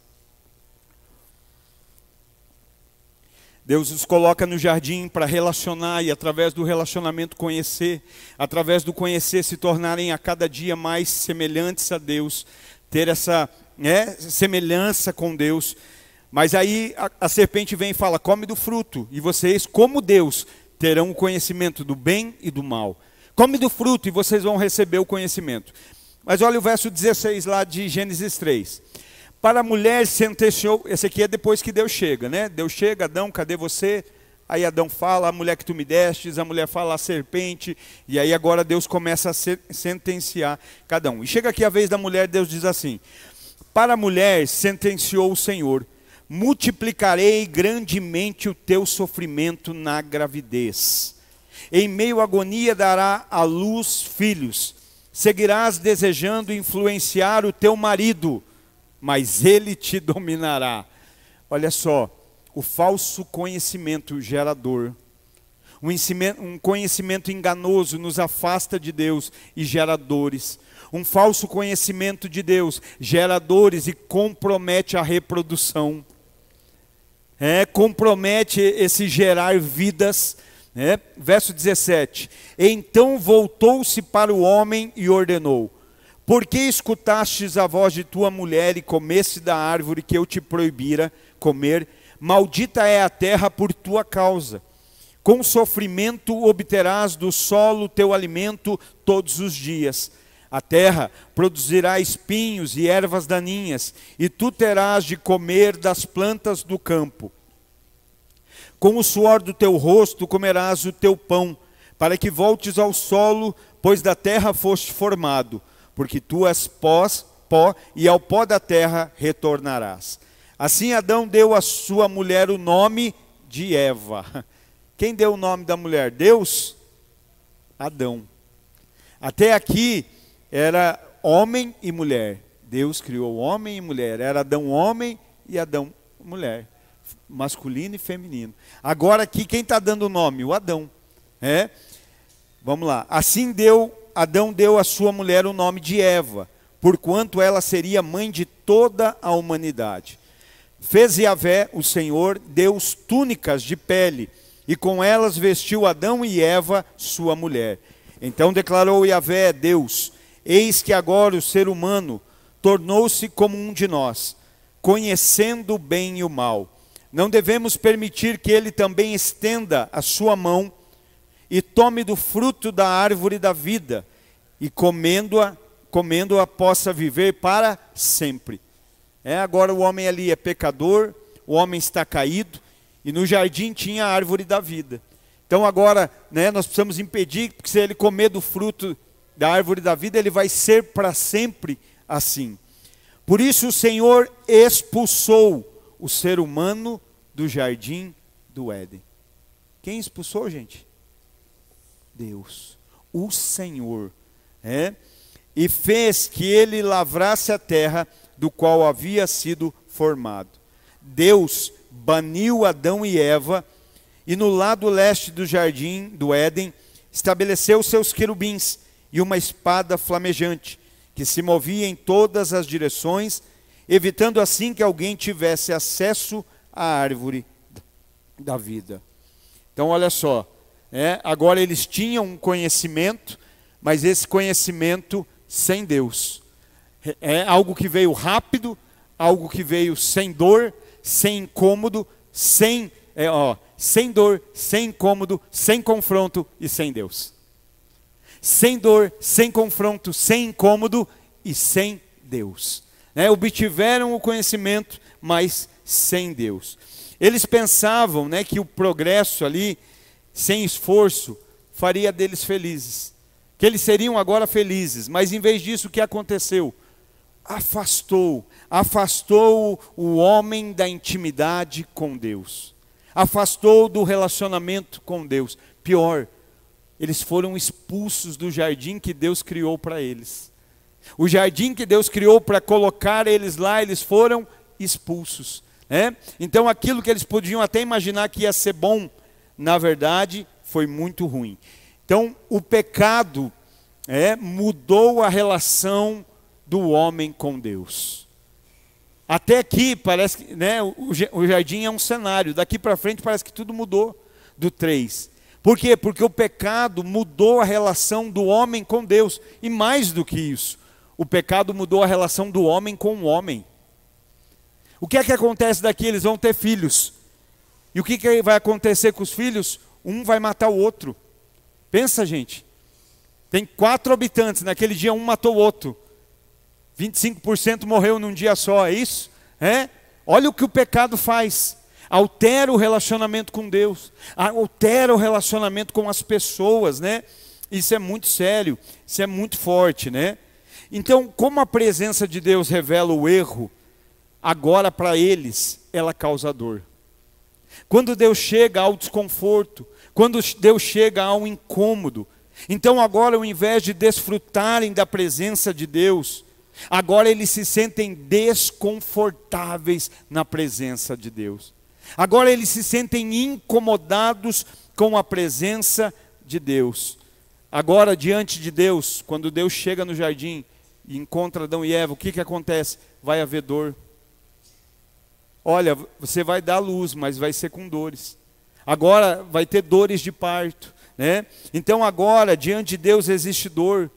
Deus os coloca no jardim para relacionar e através do relacionamento conhecer, através do conhecer se tornarem a cada dia mais semelhantes a Deus, ter essa semelhança com Deus. Mas aí a serpente vem e fala, come do fruto, e vocês, como Deus, terão o conhecimento do bem e do mal. Come do fruto e vocês vão receber o conhecimento. Mas olha o verso 16 lá de Gênesis 3. Para a mulher sentenciou, esse aqui é depois que Deus chega, né? Deus chega, Adão, cadê você? Aí Adão fala, a mulher que tu me destes, a mulher fala, a serpente, e aí agora Deus começa a sentenciar cada um. E chega aqui a vez da mulher, Deus diz assim, para a mulher sentenciou o Senhor, multiplicarei grandemente o teu sofrimento na gravidez. Em meio à agonia dará à luz filhos, seguirás desejando influenciar o teu marido, mas ele te dominará. Olha só, o falso conhecimento gera dor. Um conhecimento enganoso nos afasta de Deus e gera dores. Um falso conhecimento de Deus gera dores e compromete a reprodução. Compromete esse gerar vidas. Verso 17. Então voltou-se para o homem e ordenou, por que escutastes a voz de tua mulher e comeste da árvore que eu te proibira comer? Maldita é a terra por tua causa. Com sofrimento obterás do solo teu alimento todos os dias. A terra produzirá espinhos e ervas daninhas, e tu terás de comer das plantas do campo. Com o suor do teu rosto comerás o teu pão, para que voltes ao solo, pois da terra foste formado. Porque tu és pó, e ao pó da terra retornarás. Assim Adão deu à sua mulher o nome de Eva. Quem deu o nome da mulher? Deus? Adão. Até aqui era homem e mulher. Deus criou homem e mulher. Era Adão homem e Adão mulher. Masculino e feminino. Agora aqui quem está dando o nome? O Adão. Vamos lá. Assim Adão deu à sua mulher o nome de Eva, porquanto ela seria mãe de toda a humanidade. Fez Yahvé, o Senhor, Deus, túnicas de pele, e com elas vestiu Adão e Eva, sua mulher. Então declarou Yahvé, Deus, eis que agora o ser humano tornou-se como um de nós, conhecendo o bem e o mal. não devemos permitir que ele também estenda a sua mão e tome do fruto da árvore da vida, e comendo-a possa viver para sempre. Agora o homem ali é pecador, o homem está caído, e no jardim tinha a árvore da vida. Então agora, nós precisamos impedir, porque se ele comer do fruto da árvore da vida, ele vai ser para sempre assim. Por isso o Senhor expulsou o ser humano do jardim do Éden. Quem expulsou, gente? Deus, o Senhor, e fez que ele lavrasse a terra do qual havia sido formado. Deus baniu Adão e Eva, e no lado leste do jardim do Éden estabeleceu seus querubins e uma espada flamejante, que se movia em todas as direções, evitando assim que alguém tivesse acesso à árvore da vida. Então olha só, agora eles tinham um conhecimento, mas esse conhecimento sem Deus. É algo que veio rápido, algo que veio sem dor, sem incômodo, sem dor, sem incômodo, sem confronto e sem Deus. Sem dor, sem confronto, sem incômodo e sem Deus. Obtiveram o conhecimento, mas sem Deus. Eles pensavam que o progresso ali, sem esforço, faria deles felizes. Que eles seriam agora felizes, mas em vez disso o que aconteceu? Afastou o homem da intimidade com Deus. Afastou do relacionamento com Deus. Pior, eles foram expulsos do jardim que Deus criou para eles. O jardim que Deus criou para colocar eles lá, eles foram expulsos. Então aquilo que eles podiam até imaginar que ia ser bom, na verdade, foi muito ruim. Então, o pecado mudou a relação do homem com Deus. Até aqui, parece que o jardim é um cenário. Daqui para frente, parece que tudo mudou do 3. Por quê? Porque o pecado mudou a relação do homem com Deus. E mais do que isso, o pecado mudou a relação do homem com o homem. O que é que acontece daqui? Eles vão ter filhos. E o que vai acontecer com os filhos? Um vai matar o outro. Pensa, gente. Tem 4 habitantes, naquele dia um matou o outro. 25% morreu num dia só, é isso? Olha o que o pecado faz. Altera o relacionamento com Deus. Altera o relacionamento com as pessoas, Isso é muito sério, isso é muito forte, Então, como a presença de Deus revela o erro, agora para eles ela causa dor. Quando Deus chega ao desconforto, quando Deus chega ao incômodo, então agora ao invés de desfrutarem da presença de Deus, agora eles se sentem desconfortáveis na presença de Deus. Agora eles se sentem incomodados com a presença de Deus. Agora diante de Deus, quando Deus chega no jardim e encontra Adão e Eva, o que acontece? Vai haver dor. Olha, você vai dar luz, mas vai ser com dores. Agora vai ter dores de parto, Então agora diante de Deus existe dor.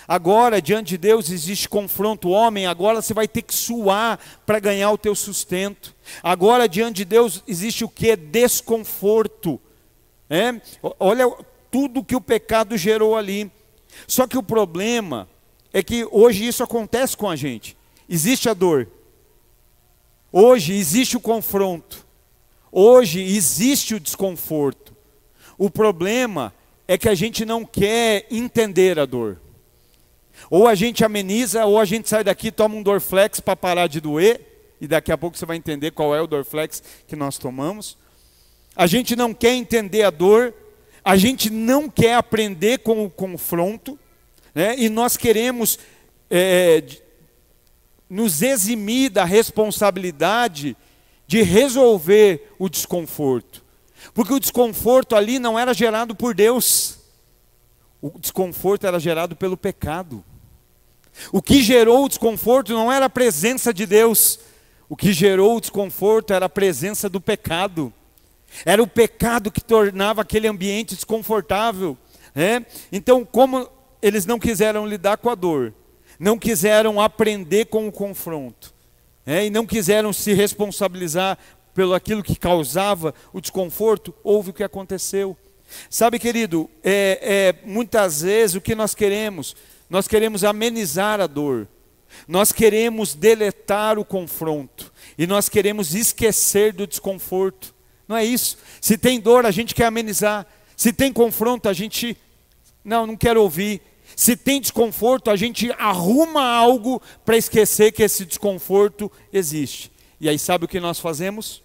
Agora diante de Deus existe confronto. Homem, agora você vai ter que suar para ganhar o teu sustento. Agora diante de Deus existe o que? Desconforto. Olha tudo que o pecado gerou ali. Só que o problema é que hoje isso acontece com a gente. Existe a dor. Hoje existe o confronto. Hoje existe o desconforto. O problema é que a gente não quer entender a dor. Ou a gente ameniza, ou a gente sai daqui e toma um Dorflex para parar de doer. E daqui a pouco você vai entender qual é o Dorflex que nós tomamos. A gente não quer entender a dor. A gente não quer aprender com o confronto. E nós queremos nos eximir da responsabilidade de resolver o desconforto. Porque o desconforto ali não era gerado por Deus. O desconforto era gerado pelo pecado. O que gerou o desconforto não era a presença de Deus. O que gerou o desconforto era a presença do pecado. Era o pecado que tornava aquele ambiente desconfortável. Então, como eles não quiseram lidar com a dor, não quiseram aprender com o confronto, e não quiseram se responsabilizar pelo aquilo que causava o desconforto, houve o que aconteceu. Sabe, querido, muitas vezes o que nós queremos amenizar a dor, nós queremos deletar o confronto, e nós queremos esquecer do desconforto. Não é isso. Se tem dor, a gente quer amenizar. Se tem confronto, a gente, não quero ouvir. Se tem desconforto, a gente arruma algo para esquecer que esse desconforto existe. E aí sabe o que nós fazemos?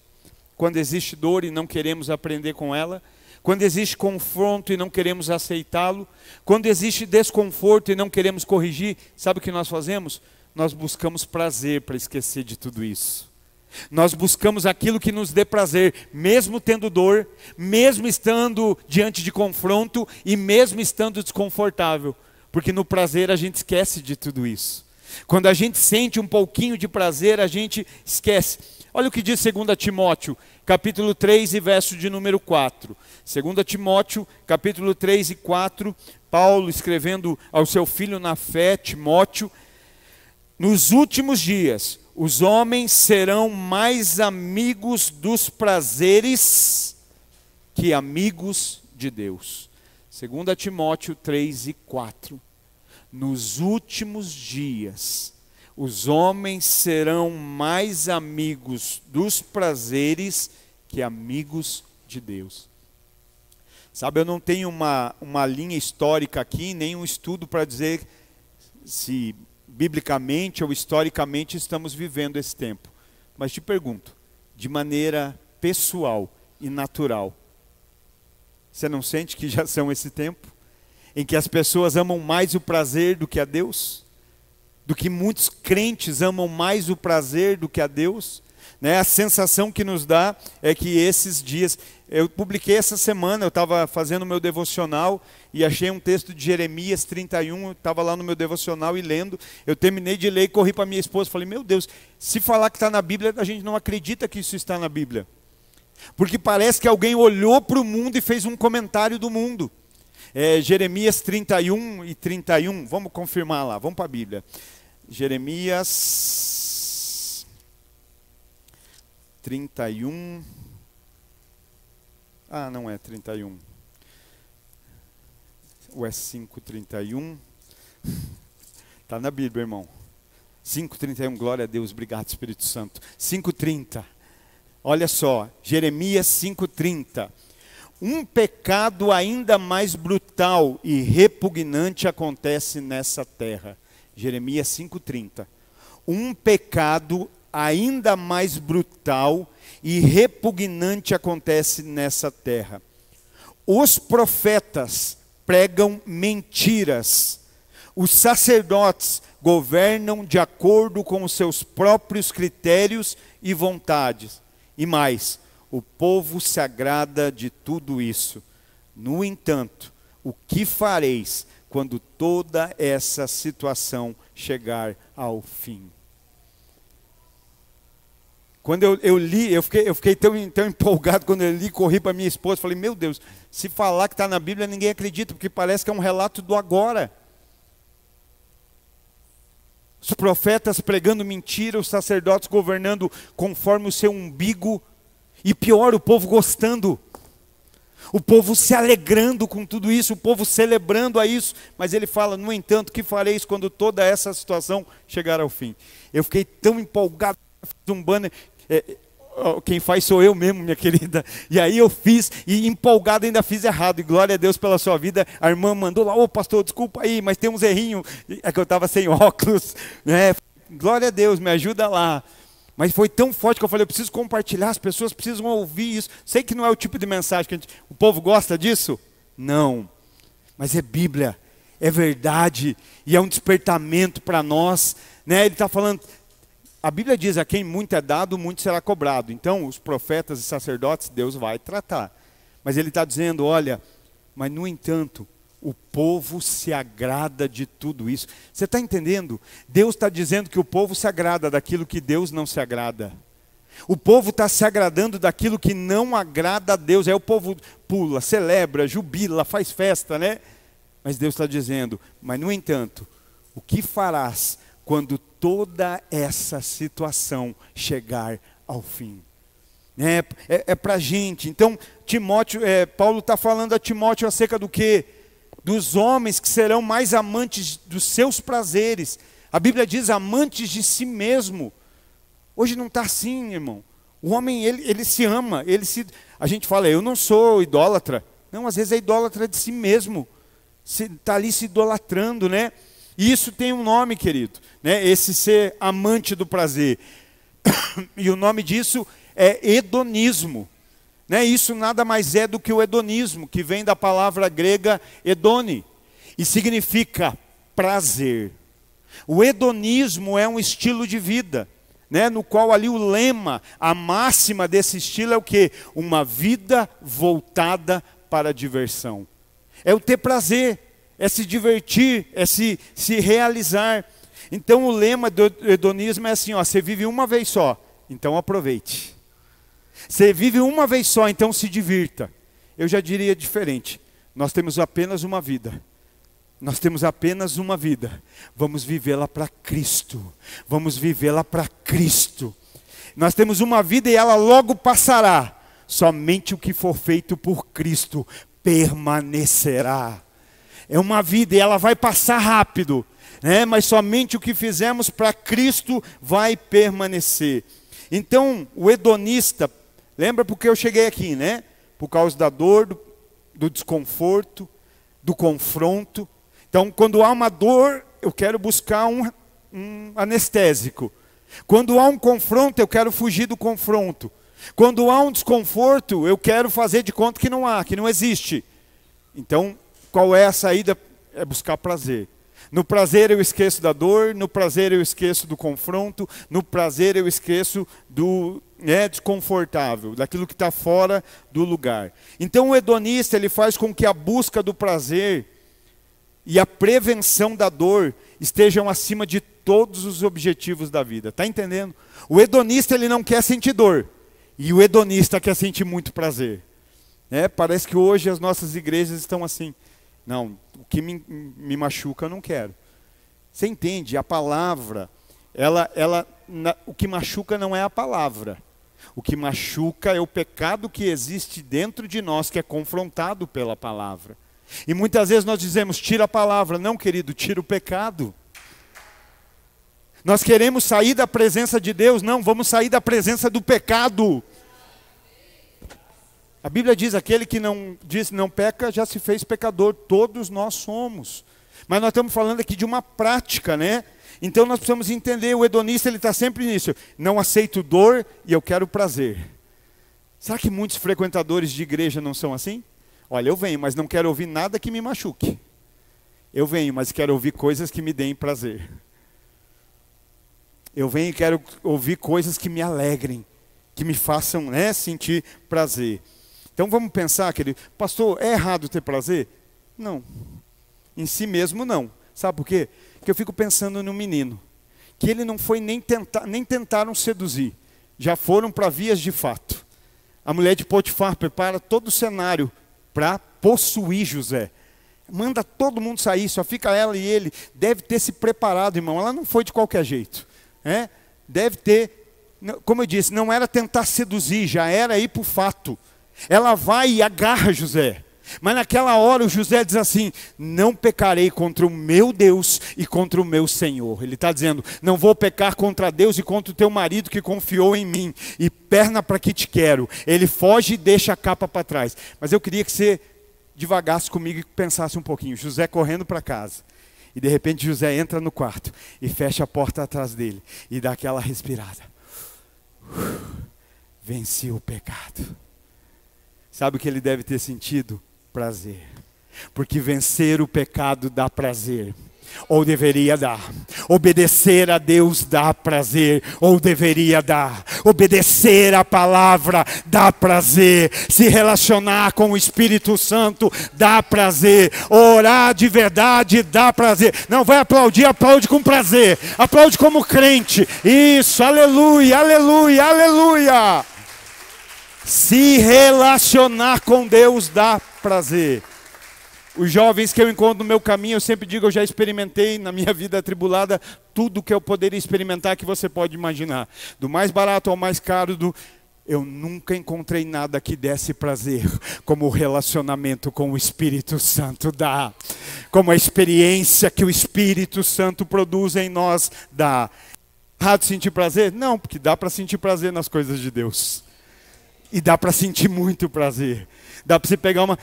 Quando existe dor e não queremos aprender com ela, quando existe confronto e não queremos aceitá-lo, quando existe desconforto e não queremos corrigir, sabe o que nós fazemos? Nós buscamos prazer para esquecer de tudo isso. Nós buscamos aquilo que nos dê prazer, mesmo tendo dor, mesmo estando diante de confronto e mesmo estando desconfortável. Porque no prazer a gente esquece de tudo isso. Quando a gente sente um pouquinho de prazer, a gente esquece. Olha o que diz 2 Timóteo, capítulo 3 e verso de número 4. 2 Timóteo, capítulo 3 e 4, Paulo escrevendo ao seu filho na fé, Timóteo: nos últimos dias, os homens serão mais amigos dos prazeres que amigos de Deus. 2 Timóteo 3 e 4. Nos últimos dias, os homens serão mais amigos dos prazeres que amigos de Deus. Sabe, eu não tenho uma linha histórica aqui, nem um estudo para dizer se biblicamente ou historicamente estamos vivendo esse tempo. Mas te pergunto, de maneira pessoal e natural, você não sente que já são esse tempo? Em que as pessoas amam mais o prazer do que a Deus? Do que muitos crentes amam mais o prazer do que a Deus? A sensação que nos dá é que esses dias, eu publiquei essa semana, eu estava fazendo o meu devocional e achei um texto de Jeremias 31, eu estava lá no meu devocional e lendo, eu terminei de ler e corri para minha esposa, falei, meu Deus, se falar que está na Bíblia, a gente não acredita que isso está na Bíblia. Porque parece que alguém olhou para o mundo e fez um comentário do mundo. Jeremias 31 e 31, vamos confirmar lá, vamos para a Bíblia. Jeremias 31, não é 31, ou é 5:31, está na Bíblia, irmão. 5:31, glória a Deus, obrigado Espírito Santo. 5:30, olha só, Jeremias 5:30. Um pecado ainda mais brutal e repugnante acontece nessa terra. Jeremias 5:30. Um pecado ainda mais brutal e repugnante acontece nessa terra. Os profetas pregam mentiras. Os sacerdotes governam de acordo com os seus próprios critérios e vontades. E mais, o povo se agrada de tudo isso. No entanto, o que fareis quando toda essa situação chegar ao fim? Quando eu li, eu fiquei tão empolgado quando eu li, corri para minha esposa, falei, meu Deus, se falar que está na Bíblia ninguém acredita, porque parece que é um relato do agora. Os profetas pregando mentira, os sacerdotes governando conforme o seu umbigo, e pior, o povo gostando, o povo se alegrando com tudo isso, o povo celebrando a isso, mas ele fala, no entanto, que fareis quando toda essa situação chegar ao fim? Eu fiquei tão empolgado, fiz um banner, quem faz sou eu mesmo, minha querida, e aí eu fiz, e empolgado ainda fiz errado, e glória a Deus pela sua vida. A irmã mandou lá, pastor, desculpa aí, mas tem uns errinhos, é que eu estava sem óculos, glória a Deus, me ajuda lá. Mas foi tão forte que eu falei, eu preciso compartilhar, as pessoas precisam ouvir isso. Sei que não é o tipo de mensagem que o povo gosta disso? Não. Mas é Bíblia, é verdade, e é um despertamento para nós. Ele está falando, a Bíblia diz, a quem muito é dado, muito será cobrado. Então, os profetas e sacerdotes, Deus vai tratar. Mas ele está dizendo, olha, mas no entanto, o povo se agrada de tudo isso. Você está entendendo? Deus está dizendo que o povo se agrada daquilo que Deus não se agrada. O povo está se agradando daquilo que não agrada a Deus. Aí o povo pula, celebra, jubila, faz festa, Mas Deus está dizendo, mas no entanto, o que farás quando toda essa situação chegar ao fim? É para a gente. Então, Timóteo, Paulo está falando a Timóteo acerca do quê? Dos homens que serão mais amantes dos seus prazeres. A Bíblia diz amantes de si mesmo. Hoje não está assim, irmão. O homem, ele se ama. A gente fala, eu não sou idólatra. Não, às vezes é idólatra de si mesmo. Está ali se idolatrando, né? E isso tem um nome, querido, né? Esse ser amante do prazer. E o nome disso é hedonismo. Né? Isso nada mais é do que o hedonismo, que vem da palavra grega hedone, e significa prazer. O hedonismo é um estilo de vida, né? No qual ali o lema, a máxima desse estilo é o quê? Uma vida voltada para a diversão. É o ter prazer, é se divertir, é se realizar. Então o lema do hedonismo é assim, ó, você vive uma vez só, então aproveite. Você vive uma vez só, então se divirta. Eu já diria diferente. Nós temos apenas uma vida. Nós temos apenas uma vida. Vamos vivê-la para Cristo. Vamos vivê-la para Cristo. Nós temos uma vida e ela logo passará. Somente o que for feito por Cristo permanecerá. É uma vida e ela vai passar rápido, né? Mas somente o que fizemos para Cristo vai permanecer. Então, o hedonista, lembra porque eu cheguei aqui, né? Por causa da dor, do desconforto, do confronto. Então, quando há uma dor, eu quero buscar um anestésico. Quando há um confronto, eu quero fugir do confronto. Quando há um desconforto, eu quero fazer de conta que não há, que não existe. Então, qual é a saída? É buscar prazer. No prazer eu esqueço da dor, no prazer eu esqueço do confronto, no prazer eu esqueço do desconfortável, daquilo que está fora do lugar. Então o hedonista, ele faz com que a busca do prazer e a prevenção da dor estejam acima de todos os objetivos da vida. Está entendendo? O hedonista, ele não quer sentir dor, e o hedonista quer sentir muito prazer. Parece que hoje as nossas igrejas estão assim. Não, o que me machuca eu não quero. Você entende? A palavra, o que machuca não é a palavra. O que machuca é o pecado que existe dentro de nós, que é confrontado pela palavra. E muitas vezes nós dizemos, tira a palavra. Não, querido, tira o pecado. Nós queremos sair da presença de Deus. Não, vamos sair da presença do pecado. A Bíblia diz, aquele que não peca, já se fez pecador. Todos nós somos. Mas nós estamos falando aqui de uma prática, né? Então nós precisamos entender, o hedonista, ele está sempre nisso. Não aceito dor e eu quero prazer. Será que muitos frequentadores de igreja não são assim? Olha, eu venho, mas não quero ouvir nada que me machuque. Eu venho, mas quero ouvir coisas que me deem prazer. Eu venho e quero ouvir coisas que me alegrem, que me façam, sentir prazer. Então vamos pensar, querido, pastor, é errado ter prazer? Não, em si mesmo não. Sabe por quê? Porque eu fico pensando no menino, que ele não foi nem tentaram seduzir, já foram para vias de fato. A mulher de Potifar prepara todo o cenário para possuir José. Manda todo mundo sair, só fica ela e ele. Deve ter se preparado, irmão, ela não foi de qualquer jeito. Deve ter, como eu disse, não era tentar seduzir, já era ir para o fato. Ela vai e agarra José. Mas naquela hora o José diz assim, não pecarei contra o meu Deus e contra o meu Senhor. Ele está dizendo, não vou pecar contra Deus e contra o teu marido que confiou em mim. E perna para que te quero. Ele foge e deixa a capa para trás. Mas eu queria que você devagasse comigo e pensasse um pouquinho. José correndo para casa. E de repente José entra no quarto e fecha a porta atrás dele. E dá aquela respirada. Venci o pecado. Sabe o que ele deve ter sentido? Prazer. Porque vencer o pecado dá prazer. Ou deveria dar. Obedecer a Deus dá prazer. Ou deveria dar. Obedecer a palavra dá prazer. Se relacionar com o Espírito Santo dá prazer. Orar de verdade dá prazer. Não vai aplaudir, aplaude com prazer. Aplaude como crente. Isso, aleluia, aleluia, aleluia. Se relacionar com Deus dá prazer. Os jovens que eu encontro no meu caminho, eu sempre digo, eu já experimentei na minha vida atribulada tudo que eu poderia experimentar que você pode imaginar. Do mais barato ao mais caro, Eu nunca encontrei nada que desse prazer como o relacionamento com o Espírito Santo dá. Como a experiência que o Espírito Santo produz em nós dá. Errado sentir prazer? Não, porque dá para sentir prazer nas coisas de Deus. E dá para sentir muito prazer. Dá para você pegar uma...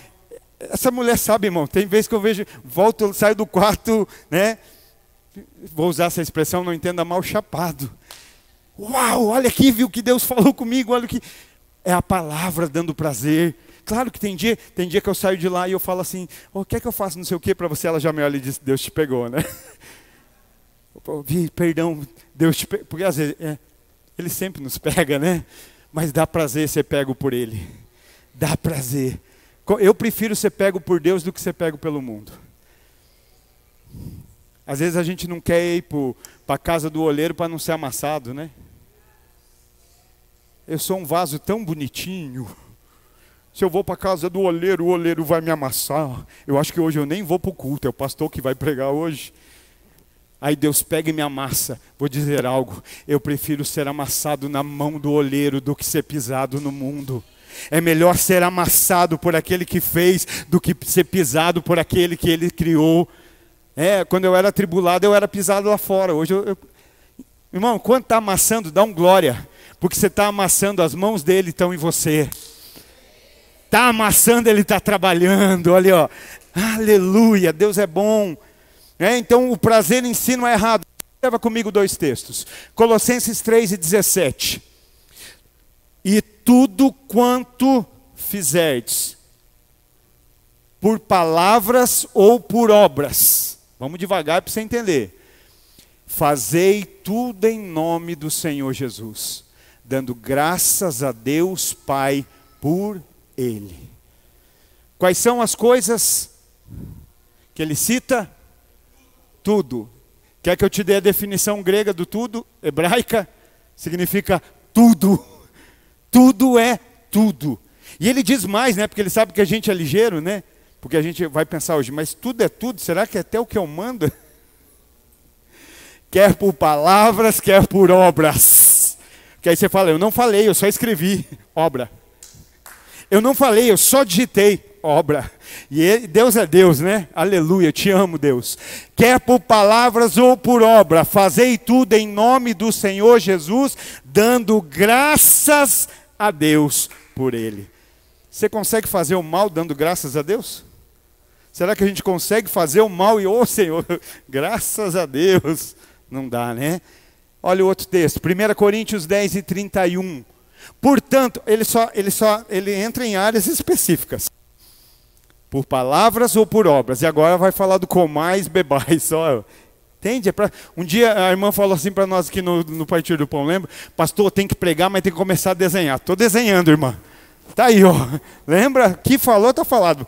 Essa mulher sabe, irmão, tem vezes que eu vejo, volto, saio do quarto, né? Vou usar essa expressão, não entenda mal, chapado. Uau, olha aqui, viu que Deus falou comigo, olha o que... É a palavra dando prazer. Claro que tem dia que eu saio de lá e eu falo assim, o que é que eu faço, não sei o que, para você, ela já me olha e diz, Deus te pegou, né? Perdão, Deus te pegou, porque às vezes, Ele sempre nos pega, né? Mas dá prazer ser pego por Ele. Dá prazer. Eu prefiro ser pego por Deus do que ser pego pelo mundo. Às vezes a gente não quer ir para a casa do olheiro para não ser amassado, né? Eu sou um vaso tão bonitinho. Se eu vou para a casa do olheiro, o olheiro vai me amassar. Eu acho que hoje eu nem vou para o culto, é o pastor que vai pregar hoje. Aí Deus pega e me amassa. Vou dizer algo, eu prefiro ser amassado na mão do olheiro do que ser pisado no mundo. É melhor ser amassado por aquele que fez do que ser pisado por aquele que Ele criou. Quando eu era atribulado, eu era pisado lá fora. Hoje Irmão, quando está amassando, dá um glória. Porque você está amassando, as mãos dele estão em você. Está amassando, ele está trabalhando. Olha, ó. Aleluia, Deus é bom. Então o prazer em si não é errado. Leva comigo 2 textos. Colossenses 3:17. E tudo quanto fizerdes, por palavras ou por obras. Vamos devagar para você entender. Fazei tudo em nome do Senhor Jesus, dando graças a Deus Pai por Ele. Quais são as coisas que ele cita? Tudo. Quer que eu te dê a definição grega do tudo? Hebraica? Significa tudo. Tudo é tudo. E ele diz mais, né? Porque ele sabe que a gente é ligeiro, né? Porque a gente vai pensar hoje, mas tudo é tudo? Será que é até o que eu mando? Quer por palavras, quer por obras. Que aí você fala, eu não falei, eu só escrevi. Obra. Eu não falei, eu só digitei. Obra. E Deus é Deus, né? Aleluia, te amo, Deus. Quer por palavras ou por obra, fazei tudo em nome do Senhor Jesus, dando graças a Deus por Ele. Você consegue fazer o mal dando graças a Deus? Será que a gente consegue fazer o mal e, Senhor, graças a Deus? Não dá, né? Olha o outro texto, 1 Coríntios 10:31. Portanto, ele entra em áreas específicas. Por palavras ou por obras. E agora vai falar do comais, bebais. Só. Entende? Um dia a irmã falou assim para nós aqui no Partir do Pão, lembra? Pastor, tem que pregar, mas tem que começar a desenhar. Estou desenhando, irmã. Está aí, ó. Lembra? Que falou, está falado.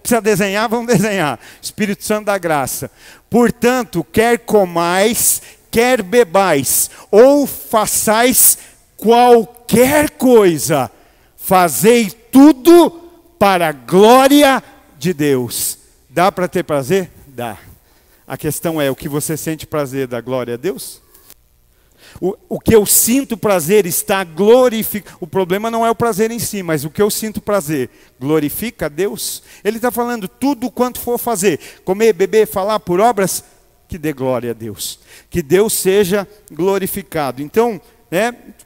Precisa desenhar, vamos desenhar. Espírito Santo da graça. Portanto, quer comais, quer bebais, ou façais qualquer coisa, fazei tudo para a glória de Deus. Dá para ter prazer? Dá. A questão é, o que você sente prazer da glória a Deus? O que eu sinto prazer está glorificando. O problema não é o prazer em si, mas o que eu sinto prazer glorifica a Deus? Ele está falando tudo quanto for fazer, comer, beber, falar por obras, que dê glória a Deus. Que Deus seja glorificado. Então,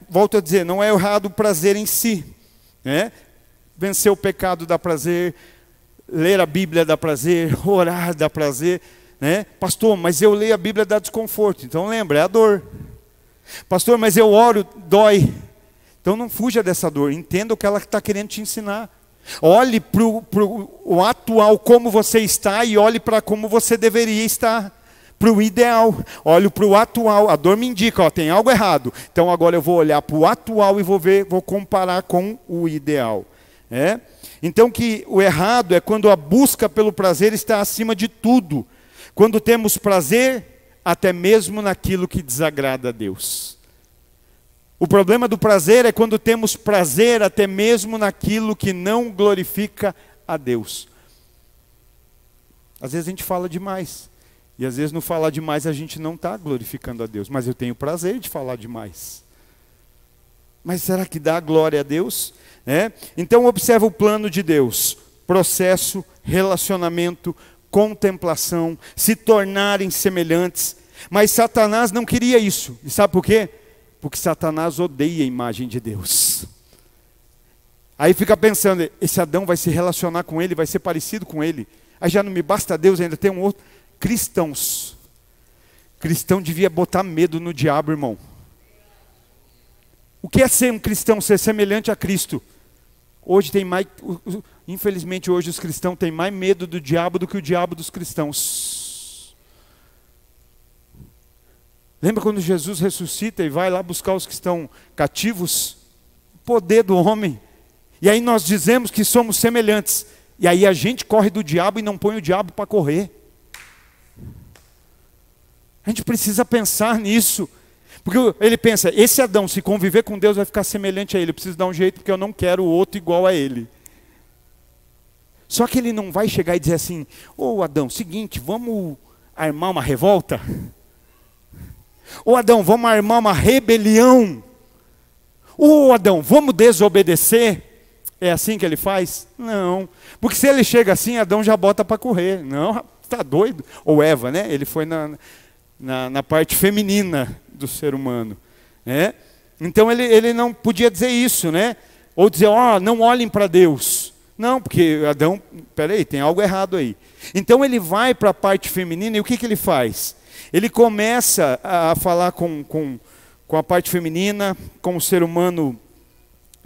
volto a dizer, não é errado o prazer em si. Vencer o pecado dá prazer, ler a Bíblia dá prazer, orar dá prazer. Pastor, mas eu leio a Bíblia dá desconforto. Então lembra, é a dor. Pastor, mas eu oro, dói. Então não fuja dessa dor, entenda o que ela está querendo te ensinar. Olhe para o atual, como você está, e olhe para como você deveria estar. Para o ideal, olho para o atual, a dor me indica, tem algo errado. Então agora eu vou olhar para o atual e vou comparar com o ideal. Então que o errado é quando a busca pelo prazer está acima de tudo. Quando temos prazer até mesmo naquilo que desagrada a Deus. O problema do prazer é quando temos prazer até mesmo naquilo que não glorifica a Deus. Às vezes a gente fala demais. E às vezes no falar demais a gente não está glorificando a Deus. Mas eu tenho prazer de falar demais. Mas será que dá glória a Deus? Então observa o plano de Deus: processo, relacionamento, contemplação, se tornarem semelhantes. Mas Satanás não queria isso. E sabe por quê? Porque Satanás odeia a imagem de Deus. Aí fica pensando, esse Adão vai se relacionar com ele, vai ser parecido com ele. Aí já não me basta Deus, ainda tem um outro. Cristãos. Cristão devia botar medo no diabo, irmão. O que é ser um cristão? Ser semelhante a Cristo. Hoje tem mais, infelizmente hoje os cristãos têm mais medo do diabo do que o diabo dos cristãos. Lembra quando Jesus ressuscita e vai lá buscar os que estão cativos? O poder do homem. E aí nós dizemos que somos semelhantes. E aí a gente corre do diabo e não põe o diabo para correr. A gente precisa pensar nisso. Porque ele pensa, esse Adão, se conviver com Deus, vai ficar semelhante a ele. Eu preciso dar um jeito, porque eu não quero o outro igual a ele. Só que ele não vai chegar e dizer assim, ô Adão, seguinte, vamos armar uma revolta? Ô Adão, vamos armar uma rebelião? Ô Adão, vamos desobedecer? É assim que ele faz? Não. Porque se ele chega assim, Adão já bota para correr. Não, tá doido? Ou Eva, né? Ele foi na parte feminina do ser humano, Então ele não podia dizer isso, Ou dizer, não olhem para Deus. Não, porque Adão, peraí, tem algo errado aí. Então ele vai para a parte feminina e o que ele faz? Ele começa a falar com a parte feminina, com o ser humano,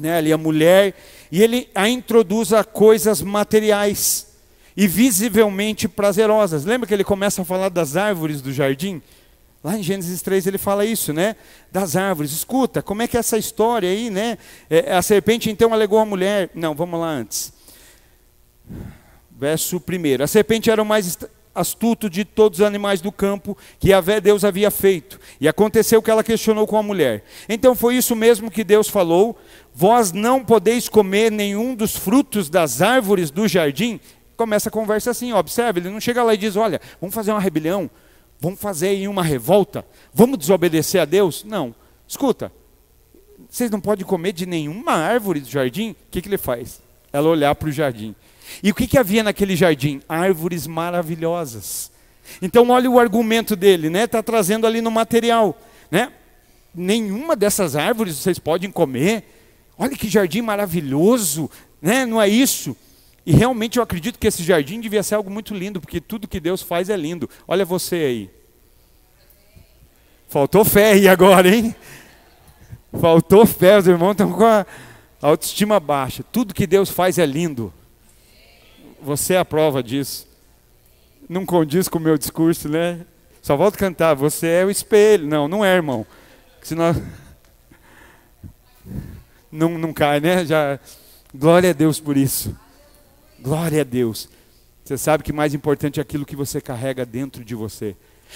ali a mulher, e ele a introduz a coisas materiais e visivelmente prazerosas. Lembra que ele começa a falar das árvores do jardim? Lá em Gênesis 3 ele fala isso, das árvores. Escuta, como é que é essa história aí, A serpente então alegou a mulher. Não, vamos lá antes. Verso 1. A serpente era o mais astuto de todos os animais do campo que Deus havia feito. E aconteceu que ela questionou com a mulher. Então foi isso mesmo que Deus falou. Vós não podeis comer nenhum dos frutos das árvores do jardim. Começa a conversa assim, observe, ele não chega lá e diz, olha, vamos fazer uma rebelião. Vamos fazer aí uma revolta? Vamos desobedecer a Deus? Não. Escuta, vocês não podem comer de nenhuma árvore do jardim? O que ele faz? Ela olhar para o jardim. E o que havia naquele jardim? Árvores maravilhosas. Então olha o argumento dele, está trazendo ali no material. Nenhuma dessas árvores vocês podem comer. Olha que jardim maravilhoso, não é isso? E realmente eu acredito que esse jardim devia ser algo muito lindo, porque tudo que Deus faz é lindo. Olha você aí. Faltou fé aí agora, hein? Faltou fé, os irmãos estão com a autoestima baixa. Tudo que Deus faz é lindo. Você é a prova disso. Não condiz com o meu discurso, Só volto a cantar, você é o espelho. Não, não é, irmão. Senão... Não cai, Já... Glória a Deus por isso. Glória a Deus. Você sabe que mais importante é aquilo que você carrega dentro de você.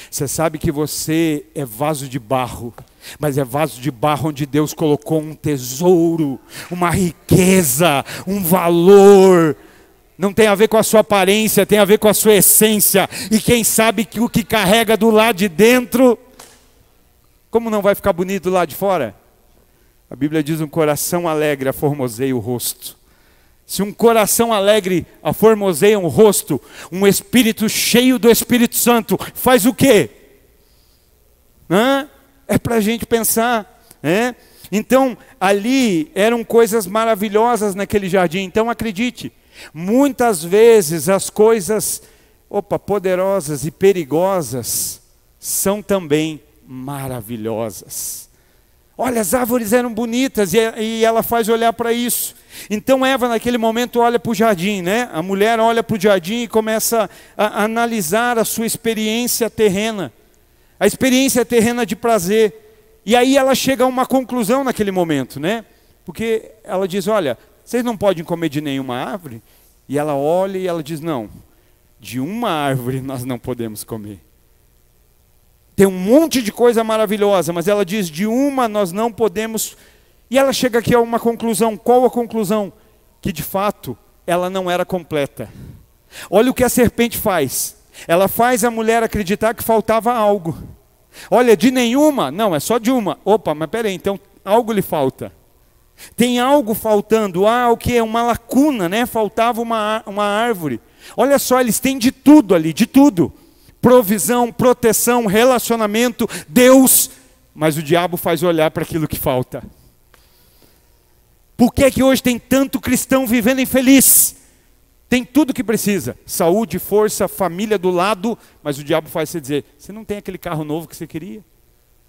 Você sabe que você é vaso de barro, mas é vaso de barro onde Deus colocou um tesouro, uma riqueza, um valor. Não tem a ver com a sua aparência, tem a ver com a sua essência. E quem sabe que o que carrega do lado de dentro, como não vai ficar bonito do lado de fora? A Bíblia diz, um coração alegre aformoseia o rosto. Se um coração alegre aformoseia um rosto, um espírito cheio do Espírito Santo, faz o quê? É para a gente pensar. Então, ali eram coisas maravilhosas naquele jardim. Então, acredite, muitas vezes as coisas poderosas e perigosas são também maravilhosas. Olha, as árvores eram bonitas e ela faz olhar para isso. Então Eva naquele momento olha para o jardim, A mulher olha para o jardim e começa a analisar a sua experiência terrena. A experiência terrena de prazer. E aí ela chega a uma conclusão naquele momento, Porque ela diz, olha, vocês não podem comer de nenhuma árvore? E ela olha e ela diz, não, de uma árvore nós não podemos comer. Tem um monte de coisa maravilhosa, mas ela diz, de uma nós não podemos. E ela chega aqui a uma conclusão. Qual a conclusão? Que de fato ela não era completa. Olha o que a serpente faz. Ela faz a mulher acreditar que faltava algo. Olha, de nenhuma? Não, é só de uma. Opa, mas peraí, então algo lhe falta. Tem algo faltando, o que é uma lacuna, né? Faltava uma árvore. Olha só, eles têm de tudo ali, de tudo. Provisão, proteção, relacionamento, Deus. Mas o diabo faz olhar para aquilo que falta. Por que que hoje tem tanto cristão vivendo infeliz? Tem tudo que precisa, saúde, força, família do lado, mas o diabo faz você dizer, você não tem aquele carro novo que você queria?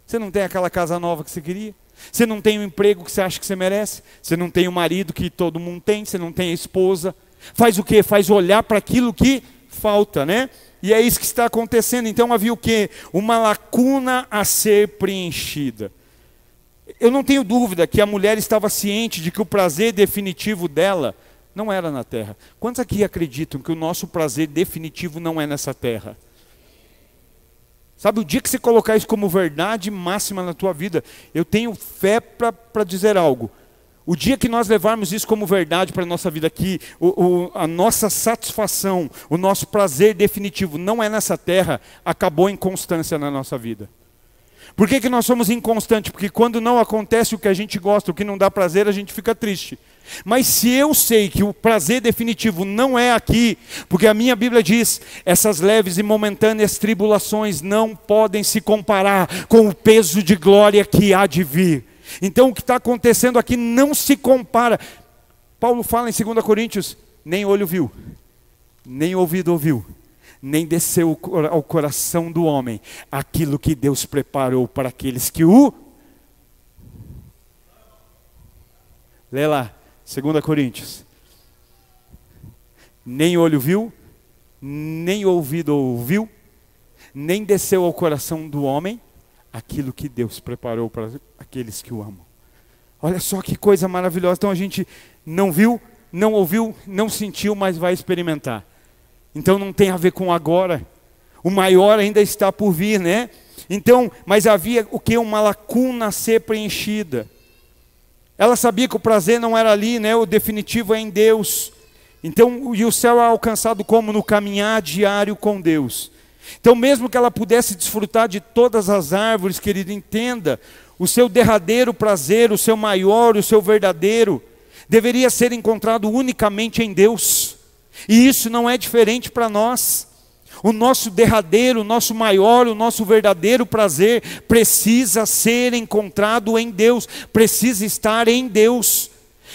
Você não tem aquela casa nova que você queria? Você não tem o emprego que você acha que você merece? Você não tem o marido que todo mundo tem? Você não tem a esposa? Faz o quê? Faz olhar para aquilo que falta, né? E é isso que está acontecendo. Então havia o quê? Uma lacuna a ser preenchida. Eu não tenho dúvida que a mulher estava ciente de que o prazer definitivo dela não era na terra. Quantos aqui acreditam que o nosso prazer definitivo não é nessa terra? Sabe, o dia que você colocar isso como verdade máxima na tua vida, eu tenho fé para dizer algo. O dia que nós levarmos isso como verdade para a nossa vida aqui, a nossa satisfação, o nosso prazer definitivo não é nessa terra, acabou a inconstância na nossa vida. Por que que nós somos inconstantes? Porque quando não acontece o que a gente gosta, o que não dá prazer, a gente fica triste. Mas se eu sei que o prazer definitivo não é aqui, porque a minha Bíblia diz, essas leves e momentâneas tribulações não podem se comparar com o peso de glória que há de vir. Então o que está acontecendo aqui não se compara. Paulo fala em 2 Coríntios, nem olho viu, nem ouvido ouviu, nem desceu ao coração do homem aquilo que Deus preparou para aqueles que o... Lê lá, 2 Coríntios. Nem olho viu, nem ouvido ouviu, nem desceu ao coração do homem aquilo que Deus preparou para aqueles que o amam. Olha só que coisa maravilhosa. Então a gente não viu, não ouviu, não sentiu, mas vai experimentar. Então não tem a ver com agora. O maior ainda está por vir, né? Então, mas havia o que? Uma lacuna a ser preenchida. Ela sabia que o prazer não era ali, né? O definitivo é em Deus. Então, e o céu é alcançado como? No caminhar diário com Deus. Então, mesmo que ela pudesse desfrutar de todas as árvores, querido, entenda, o seu derradeiro prazer, o seu maior, o seu verdadeiro, deveria ser encontrado unicamente em Deus. E isso não é diferente para nós. O nosso derradeiro, o nosso maior, o nosso verdadeiro prazer precisa ser encontrado em Deus, precisa estar em Deus.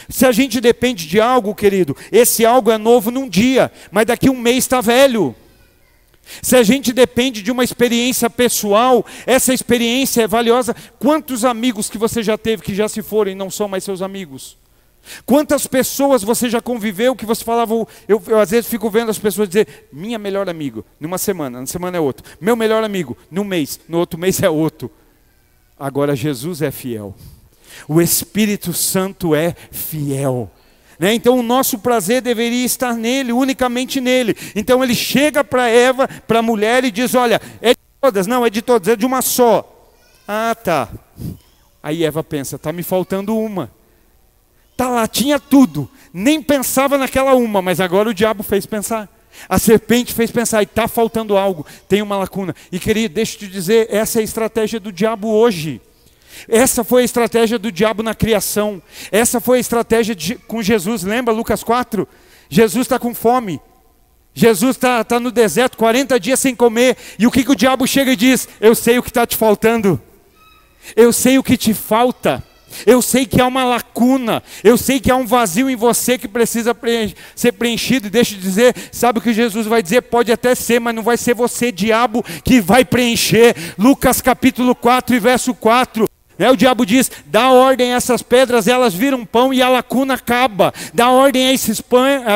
Se a gente depende de algo, querido, esse algo é novo num dia, mas daqui um mês está velho. Se a gente depende de uma experiência pessoal, essa experiência é valiosa. Quantos amigos que você já teve que já se foram e não são mais seus amigos? Quantas pessoas você já conviveu que você falava, eu às vezes fico vendo as pessoas dizer, minha melhor amigo, numa semana, na semana é outro. Meu melhor amigo, num mês, no outro mês é outro. Agora Jesus é fiel. O Espírito Santo é fiel. Né? Então o nosso prazer deveria estar nele, unicamente nele. Então ele chega para Eva, para a mulher e diz, olha, é de todas, não, é de todas, é de uma só. Ah, tá. Aí Eva pensa, está me faltando uma. Tá lá, tinha tudo, nem pensava naquela uma, mas agora o diabo fez pensar. A serpente fez pensar, e está faltando algo, tem uma lacuna. E querido, deixa eu te dizer, essa é a estratégia do diabo hoje. Essa foi a estratégia do diabo na criação. Essa foi a estratégia com Jesus, lembra Lucas 4? Jesus está com fome. Jesus está no deserto, 40 dias sem comer. E o que o diabo chega e diz? Eu sei o que está te faltando. Eu sei o que te falta. Eu sei que há uma lacuna, eu sei que há um vazio em você que precisa ser preenchido. E deixa eu dizer, sabe o que Jesus vai dizer? Pode até ser, mas não vai ser você, diabo, que vai preencher. Lucas capítulo 4 e verso 4. O diabo diz, dá ordem a essas pedras, elas viram pão e a lacuna acaba. Dá ordem a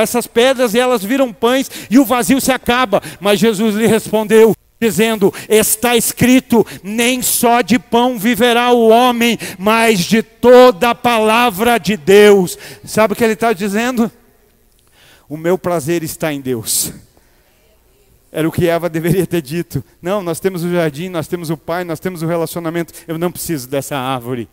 essas pedras e elas viram pães e o vazio se acaba. Mas Jesus lhe respondeu, dizendo, está escrito, nem só de pão viverá o homem, mas de toda a palavra de Deus. Sabe o que ele está dizendo? O meu prazer está em Deus. Era o que Eva deveria ter dito. Não, nós temos o jardim, nós temos o pai, nós temos o relacionamento, eu não preciso dessa árvore.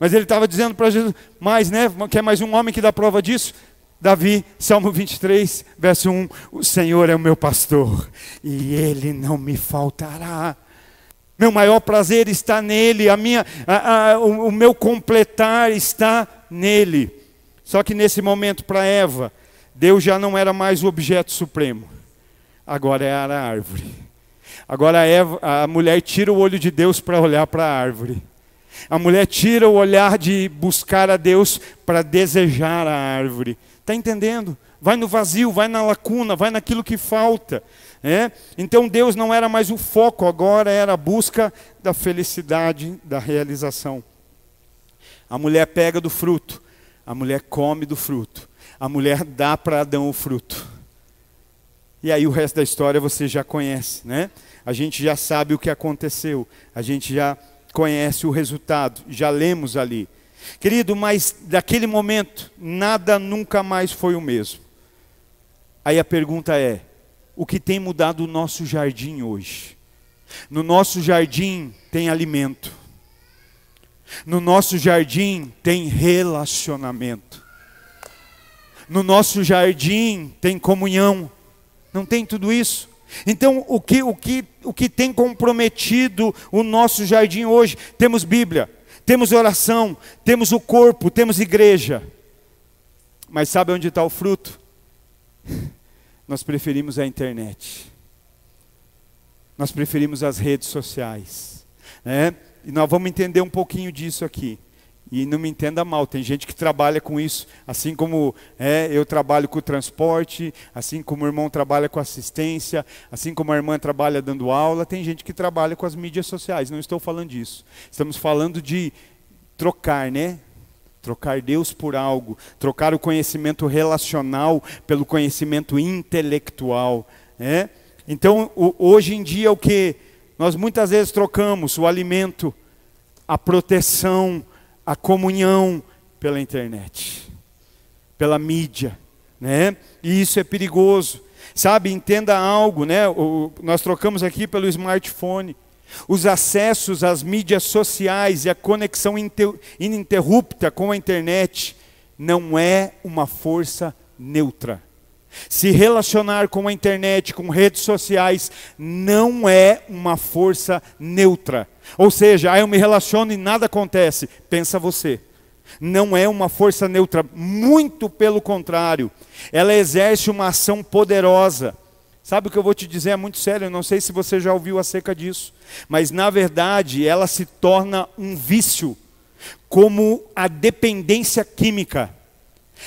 Mas ele estava dizendo para Jesus, mas né, quer mais um homem que dá prova disso? Davi, Salmo 23, verso 1, o Senhor é o meu pastor, e Ele não me faltará. Meu maior prazer está nele, o meu completar está nele. Só que nesse momento para Eva, Deus já não era mais o objeto supremo. Agora era a árvore. Agora a mulher tira o olho de Deus para olhar para a árvore. A mulher tira o olhar de buscar a Deus para desejar a árvore. Está entendendo? Vai no vazio, vai na lacuna, vai naquilo que falta. Então Deus não era mais o foco, agora era a busca da felicidade, da realização. A mulher pega do fruto, a mulher come do fruto, a mulher dá para Adão o fruto. E aí o resto da história você já conhece, né? A gente já sabe o que aconteceu, a gente já conhece o resultado, já lemos ali. Querido, mas daquele momento, nada nunca mais foi o mesmo. Aí a pergunta é, o que tem mudado o nosso jardim hoje? No nosso jardim tem alimento. No nosso jardim tem relacionamento. No nosso jardim tem comunhão. Não tem tudo isso? Então, o que tem comprometido o nosso jardim hoje? Temos Bíblia, temos oração, temos o corpo, temos igreja. Mas sabe onde está o fruto? Nós preferimos a internet. Nós preferimos as redes sociais. E nós vamos entender um pouquinho disso aqui. E não me entenda mal, tem gente que trabalha com isso, assim como eu trabalho com o transporte, assim como o irmão trabalha com assistência, assim como a irmã trabalha dando aula, tem gente que trabalha com as mídias sociais, não estou falando disso. Estamos falando de trocar, trocar Deus por algo, trocar o conhecimento relacional pelo conhecimento intelectual. Então, hoje em dia, o que nós muitas vezes trocamos? O alimento, a proteção, a comunhão pela internet, pela mídia, E isso é perigoso. Sabe, entenda algo, nós trocamos aqui pelo smartphone. Os acessos às mídias sociais e a conexão ininterrupta com a internet não é uma força neutra. Se relacionar com a internet, com redes sociais, não é uma força neutra. Ou seja, eu me relaciono e nada acontece. Pensa você. Não é uma força neutra, muito pelo contrário. Ela exerce uma ação poderosa. Sabe o que eu vou te dizer? É muito sério, eu não sei se você já ouviu acerca disso. Mas na verdade, ela se torna um vício, como a dependência química.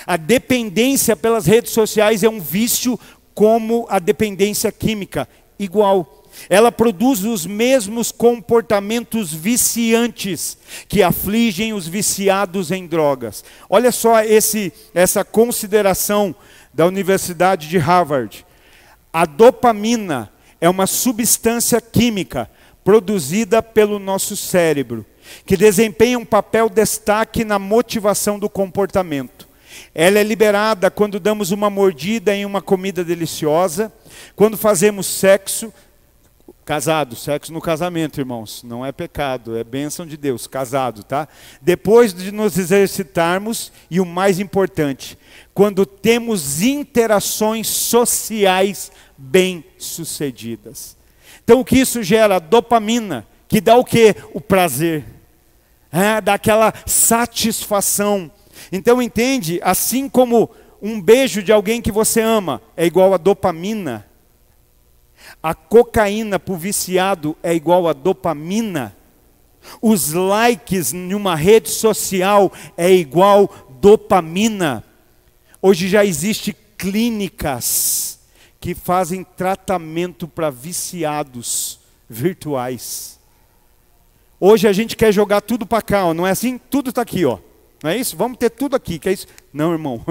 A dependência pelas redes sociais é um vício como a dependência química, igual. Ela produz os mesmos comportamentos viciantes que afligem os viciados em drogas. Olha só essa consideração da Universidade de Harvard. A dopamina é uma substância química produzida pelo nosso cérebro, que desempenha um papel destaque na motivação do comportamento. Ela é liberada quando damos uma mordida em uma comida deliciosa, quando fazemos sexo no casamento, irmãos, não é pecado, é bênção de Deus, casado, tá? Depois de nos exercitarmos, e o mais importante, quando temos interações sociais bem-sucedidas. Então o que isso gera? Dopamina, que dá o quê? O prazer, dá aquela satisfação. Então entende, assim como um beijo de alguém que você ama é igual a dopamina, a cocaína para o viciado é igual a dopamina, os likes em uma rede social é igual dopamina. Hoje já existem clínicas que fazem tratamento para viciados virtuais. Hoje a gente quer jogar tudo para cá, não é assim? Tudo está aqui, não é isso? Vamos ter tudo aqui, que é isso? Não, irmão,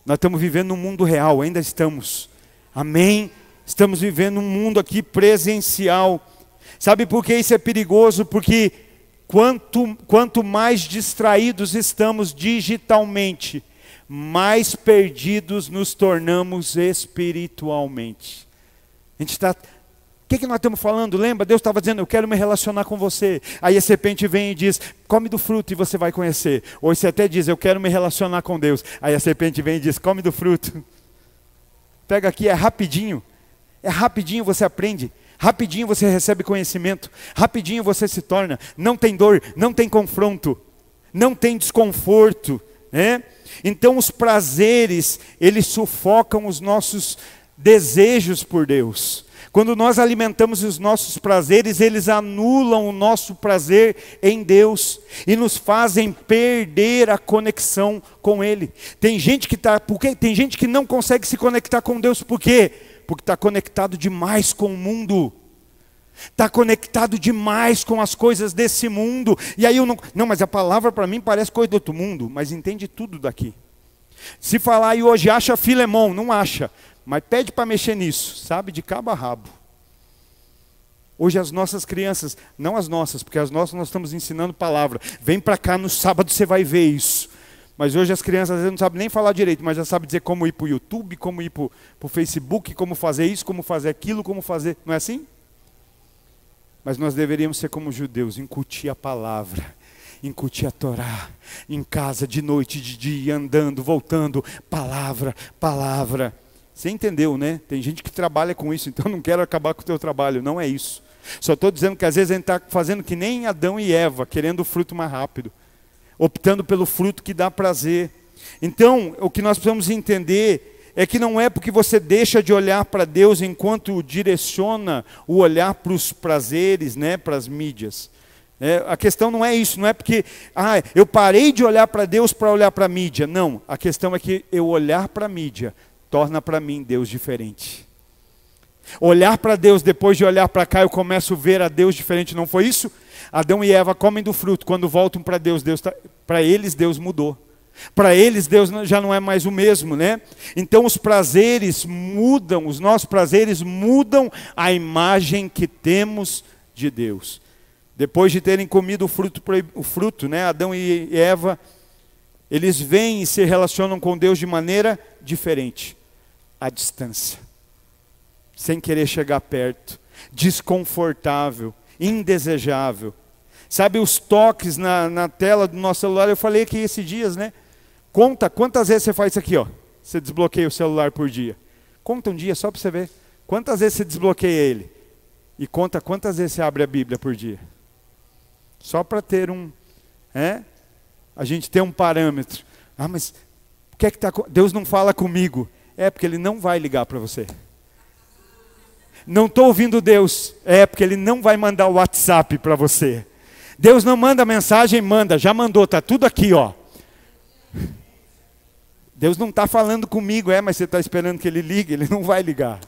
nós estamos vivendo num mundo real, ainda estamos. Amém? Estamos vivendo um mundo aqui presencial. Sabe por que isso é perigoso? Porque quanto mais distraídos estamos digitalmente, mais perdidos nos tornamos espiritualmente. A gente está... O que nós estamos falando? Lembra? Deus estava dizendo, eu quero me relacionar com você. Aí a serpente vem e diz, come do fruto e você vai conhecer. Ou você até diz, eu quero me relacionar com Deus. Aí a serpente vem e diz, come do fruto. Pega aqui, é rapidinho você aprende. Rapidinho você recebe conhecimento, rapidinho você se torna, não tem dor, não tem confronto, não tem desconforto, né? Então os prazeres, eles sufocam os nossos desejos por Deus. Quando nós alimentamos os nossos prazeres, eles anulam o nosso prazer em Deus e nos fazem perder a conexão com Ele. Tem gente que não consegue se conectar com Deus, por quê? Porque está conectado demais com o mundo. Está conectado demais com as coisas desse mundo. E aí não, mas a palavra para mim parece coisa do outro mundo, mas entende tudo daqui. Se falar aí hoje, acha Filemon, não acha. Mas pede para mexer nisso, sabe, de cabo a rabo. Hoje as nossas crianças, não as nossas, porque as nossas nós estamos ensinando palavra. Vem para cá no sábado, você vai ver isso. Mas hoje as crianças às vezes não sabem nem falar direito, mas já sabem dizer como ir para o YouTube, como ir para o Facebook, como fazer isso, como fazer aquilo, como fazer... Não é assim? Mas nós deveríamos ser como judeus, incutir a palavra, incutir a Torá, em casa, de noite, de dia, andando, voltando, palavra, palavra. Você entendeu, né? Tem gente que trabalha com isso, então não quero acabar com o teu trabalho, não é isso. Só estou dizendo que às vezes a gente está fazendo que nem Adão e Eva, querendo o fruto mais rápido, optando pelo fruto que dá prazer. Então, o que nós precisamos entender é que não é porque você deixa de olhar para Deus enquanto direciona o olhar para os prazeres, né, para as mídias. A questão não é isso, não é porque eu parei de olhar para Deus para olhar para a mídia. Não, a questão é que eu olhar para a mídia torna para mim Deus diferente. Olhar para Deus, depois de olhar para cá, eu começo a ver a Deus diferente. Não foi isso? Adão e Eva comem do fruto. Quando voltam para Deus, para eles Deus mudou. Para eles Deus já não é mais o mesmo, né? Então os prazeres mudam, os nossos prazeres mudam a imagem que temos de Deus. Depois de terem comido o fruto, né? Adão e Eva, eles vêm e se relacionam com Deus de maneira diferente, à distância, sem querer chegar perto, desconfortável, indesejável. Sabe os toques na tela do nosso celular? Eu falei aqui esses dias, né? Conta quantas vezes você faz isso aqui, ó. Você desbloqueia o celular por dia. Conta um dia só para você ver. Quantas vezes você desbloqueia ele? E conta quantas vezes você abre a Bíblia por dia. Só para ter a gente tem um parâmetro. Mas o que é que está... Deus não fala comigo. É porque Ele não vai ligar para você. Não estou ouvindo Deus. É porque Ele não vai mandar o WhatsApp para você. Deus não manda mensagem, manda. Já mandou, está tudo aqui, ó. Deus não está falando comigo, mas você está esperando que Ele ligue. Ele não vai ligar.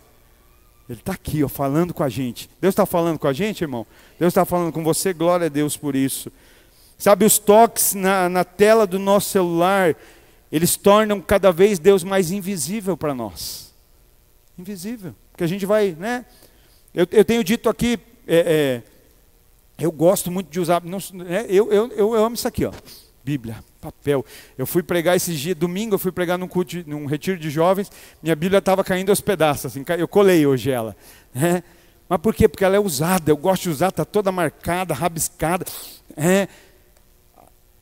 Ele está aqui, ó, falando com a gente. Deus está falando com a gente, irmão? Deus está falando com você, glória a Deus por isso. Sabe, os toques na tela do nosso celular, eles tornam cada vez Deus mais invisível para nós. Invisível. Porque a gente vai, né? Eu tenho dito aqui, eu gosto muito de usar, eu amo isso aqui, ó, Bíblia, papel. Eu fui pregar esses dias, domingo eu fui pregar num retiro de jovens, minha Bíblia estava caindo aos pedaços, assim, eu colei hoje ela. Né? Mas por quê? Porque ela é usada, eu gosto de usar, está toda marcada, rabiscada.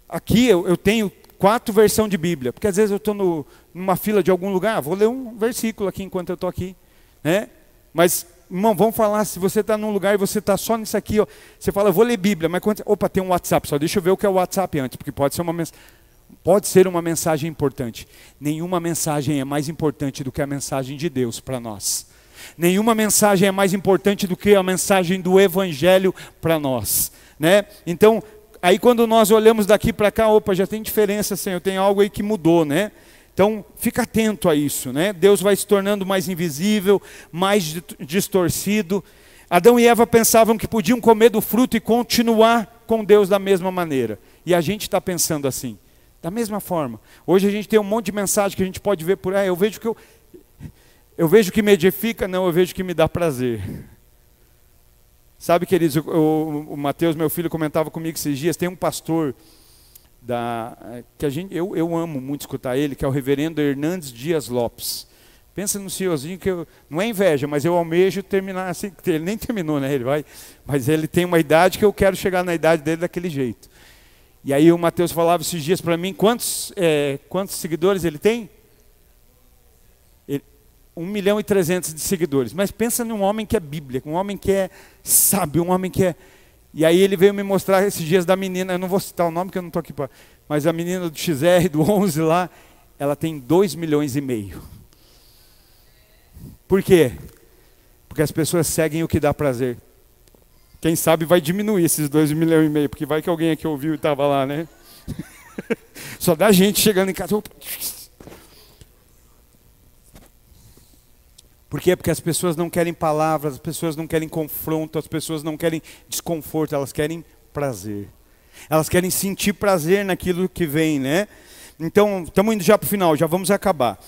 Aqui eu tenho 4 versões de Bíblia, porque às vezes eu estou numa fila de algum lugar, vou ler um versículo aqui enquanto eu estou aqui. Né? Mas, irmão, vamos falar, se você está num lugar e você está só nisso aqui, ó, você fala, eu vou ler Bíblia, mas quando... Opa, tem um WhatsApp, só deixa eu ver o que é o WhatsApp antes, porque pode ser uma mensagem importante. Nenhuma mensagem é mais importante do que a mensagem de Deus para nós. Nenhuma mensagem é mais importante do que a mensagem do Evangelho para nós. Né? Então, aí quando nós olhamos daqui para cá, opa, já tem diferença, Senhor, tem algo aí que mudou, né? Então, fica atento a isso, né? Deus vai se tornando mais invisível, mais distorcido. Adão e Eva pensavam que podiam comer do fruto e continuar com Deus da mesma maneira. E a gente está pensando assim, da mesma forma. Hoje a gente tem um monte de mensagem que a gente pode ver por aí. Eu vejo que me edifica, não, eu vejo que me dá prazer. Sabe, queridos, o Mateus, meu filho, comentava comigo esses dias, tem um pastor... eu amo muito escutar ele, que é o reverendo Hernandes Dias Lopes. Pensa no senhorzinho que não é inveja, mas eu almejo terminar assim. Ele nem terminou, né? Mas ele tem uma idade que eu quero chegar na idade dele daquele jeito. E aí o Mateus falava esses dias para mim, quantos seguidores ele tem? 1.300.000 de seguidores. Mas pensa num homem que é Bíblia, um homem que é sábio, um homem que é... E aí ele veio me mostrar esses dias da menina, eu não vou citar o nome que eu não estou aqui para... Mas a menina do XR, do 11 lá, ela tem 2,5 milhões. Por quê? Porque as pessoas seguem o que dá prazer. Quem sabe vai diminuir esses 2,5 milhões, porque vai que alguém aqui ouviu e estava lá, né? Só dá gente chegando em casa. Por quê? Porque as pessoas não querem palavras, as pessoas não querem confronto, as pessoas não querem desconforto, elas querem prazer. Elas querem sentir prazer naquilo que vem, né? Então, estamos indo já para o final, já vamos acabar.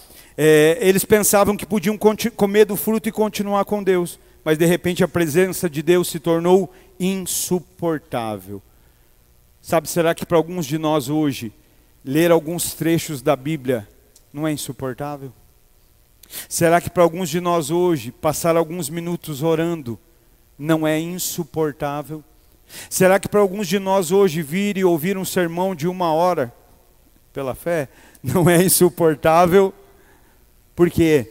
Eles pensavam que podiam comer do fruto e continuar com Deus, mas de repente a presença de Deus se tornou insuportável. Sabe, será que para alguns de nós hoje, ler alguns trechos da Bíblia não é insuportável? Será que para alguns de nós hoje, passar alguns minutos orando não é insuportável? Será que para alguns de nós hoje vir e ouvir um sermão de 1 hora, pela fé, não é insuportável? Por quê?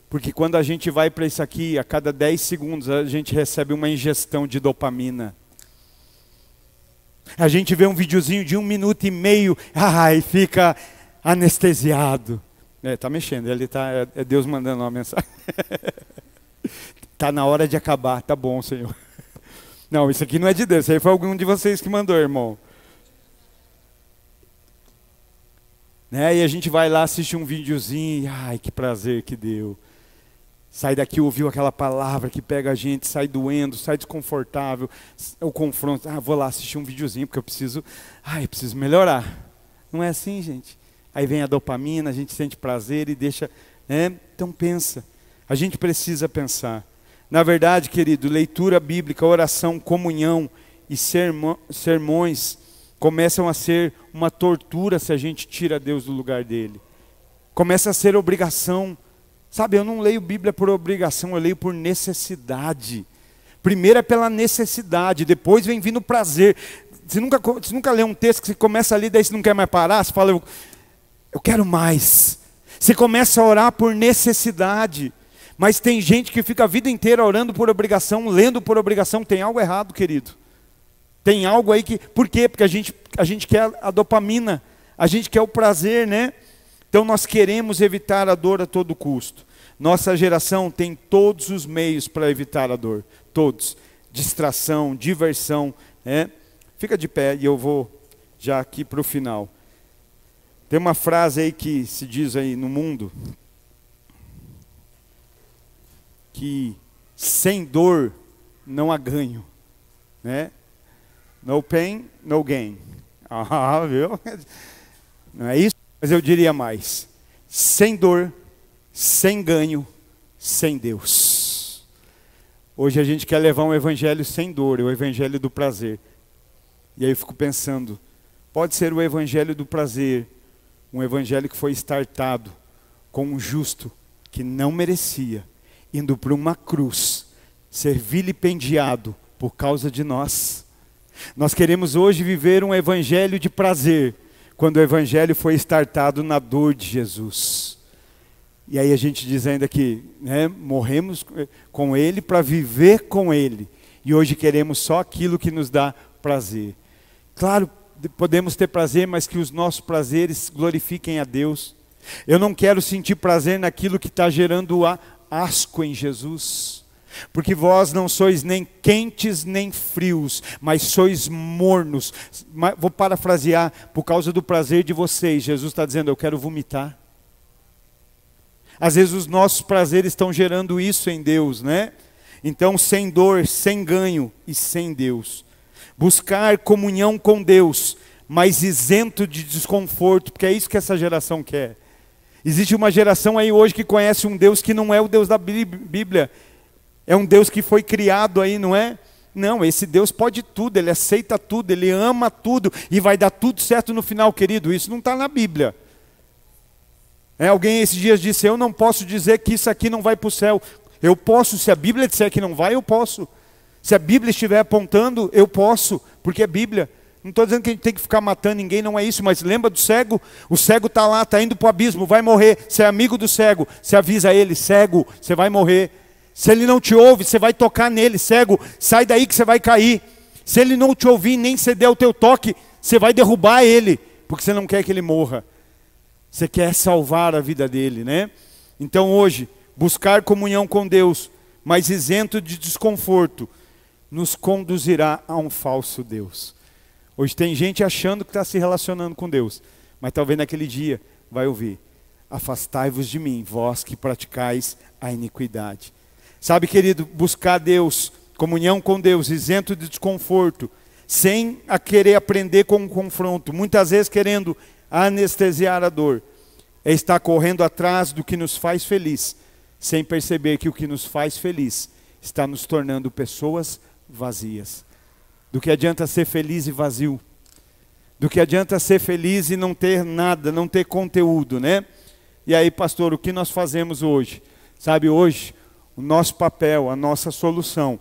Porque quando a gente vai para isso aqui, a cada 10 segundos a gente recebe uma ingestão de dopamina. A gente vê um videozinho de 1,5 minutos, e fica anestesiado. Está mexendo, é Deus mandando uma mensagem. Está na hora de acabar, tá bom, Senhor. Não, isso aqui não é de Deus, isso aí foi algum de vocês que mandou, irmão. E a gente vai lá assistir um videozinho, que prazer que deu. Sai daqui, ouviu aquela palavra que pega a gente, sai doendo, sai desconfortável, o confronto, vou lá assistir um videozinho porque eu preciso melhorar. Não é assim, gente? Aí vem a dopamina, a gente sente prazer e deixa, Então pensa, a gente precisa pensar. Na verdade, querido, leitura bíblica, oração, comunhão e sermões começam a ser uma tortura se a gente tira Deus do lugar dele. Começa a ser obrigação. Sabe, eu não leio Bíblia por obrigação, eu leio por necessidade. Primeiro é pela necessidade, depois vem vindo o prazer. Você nunca lê um texto que você começa a ler, daí você não quer mais parar, você fala, eu quero mais. Você começa a orar por necessidade. Mas tem gente que fica a vida inteira orando por obrigação, lendo por obrigação. Tem algo errado, querido. Tem algo aí que... Por quê? Porque a gente quer a dopamina. A gente quer o prazer, né? Então nós queremos evitar a dor a todo custo. Nossa geração tem todos os meios para evitar a dor. Todos. Distração, diversão. Fica de pé e eu vou já aqui para o final. Tem uma frase aí que se diz aí no mundo, que sem dor não há ganho, né? No pain, no gain. Viu? Não é isso? Mas eu diria mais. Sem dor, sem ganho, sem Deus. Hoje a gente quer levar um evangelho sem dor, o evangelho do prazer. E aí eu fico pensando, pode ser o evangelho do prazer, um evangelho que foi startado com um justo que não merecia, indo para uma cruz, ser vilipendiado por causa de nós. Nós queremos hoje viver um evangelho de prazer, quando o evangelho foi startado na dor de Jesus. E aí a gente diz ainda que morremos com ele para viver com ele. E hoje queremos só aquilo que nos dá prazer. Claro, podemos ter prazer, mas que os nossos prazeres glorifiquem a Deus. Eu não quero sentir prazer naquilo que está gerando asco em Jesus. Porque vós não sois nem quentes nem frios, mas sois mornos. Vou parafrasear, por causa do prazer de vocês, Jesus está dizendo, eu quero vomitar. Às vezes os nossos prazeres estão gerando isso em Deus, né? Então sem dor, sem ganho e sem Deus. Buscar comunhão com Deus, mas isento de desconforto, porque é isso que essa geração quer. Existe uma geração aí hoje que conhece um Deus que não é o Deus da Bíblia. É um Deus que foi criado aí, não é? Não, esse Deus pode tudo, Ele aceita tudo, Ele ama tudo e vai dar tudo certo no final, querido. Isso não está na Bíblia. Alguém esses dias disse, eu não posso dizer que isso aqui não vai para o céu. Eu posso, se a Bíblia disser que não vai, eu posso. Se a Bíblia estiver apontando, eu posso, porque é Bíblia. Não estou dizendo que a gente tem que ficar matando ninguém, não é isso, mas lembra do cego? O cego está lá, está indo para o abismo, vai morrer. Você é amigo do cego, você avisa ele, cego, você vai morrer. Se ele não te ouve, você vai tocar nele, cego, sai daí que você vai cair. Se ele não te ouvir, nem ceder o teu toque, você vai derrubar ele, porque você não quer que ele morra. Você quer salvar a vida dele, né? Então hoje, buscar comunhão com Deus, mas isento de desconforto, nos conduzirá a um falso Deus. Hoje tem gente achando que está se relacionando com Deus, mas talvez naquele dia vai ouvir: afastai-vos de mim, vós que praticais a iniquidade. Sabe, querido, buscar Deus, comunhão com Deus, isento de desconforto, sem a querer aprender com um confronto, muitas vezes querendo anestesiar a dor, é estar correndo atrás do que nos faz feliz, sem perceber que o que nos faz feliz está nos tornando pessoas vazias. Do que adianta ser feliz e vazio? Do que adianta ser feliz e não ter nada, não ter conteúdo, né? E aí, pastor, o que nós fazemos hoje? Sabe, hoje, o nosso papel, a nossa solução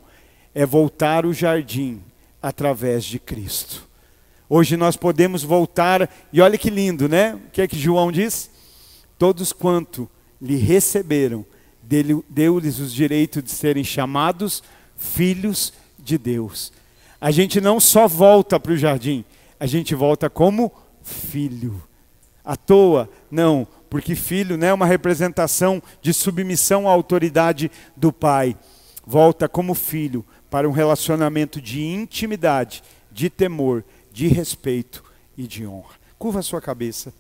é voltar o jardim através de Cristo. Hoje nós podemos voltar, e olha que lindo, né? O que é que João diz? Todos quanto lhe receberam, deu-lhes os direitos de serem chamados filhos de Deus. A gente não só volta para o jardim, a gente volta como filho. À toa? Não, porque filho, né, é uma representação de submissão à autoridade do pai. Volta como filho para um relacionamento de intimidade, de temor, de respeito e de honra. Curva a sua cabeça.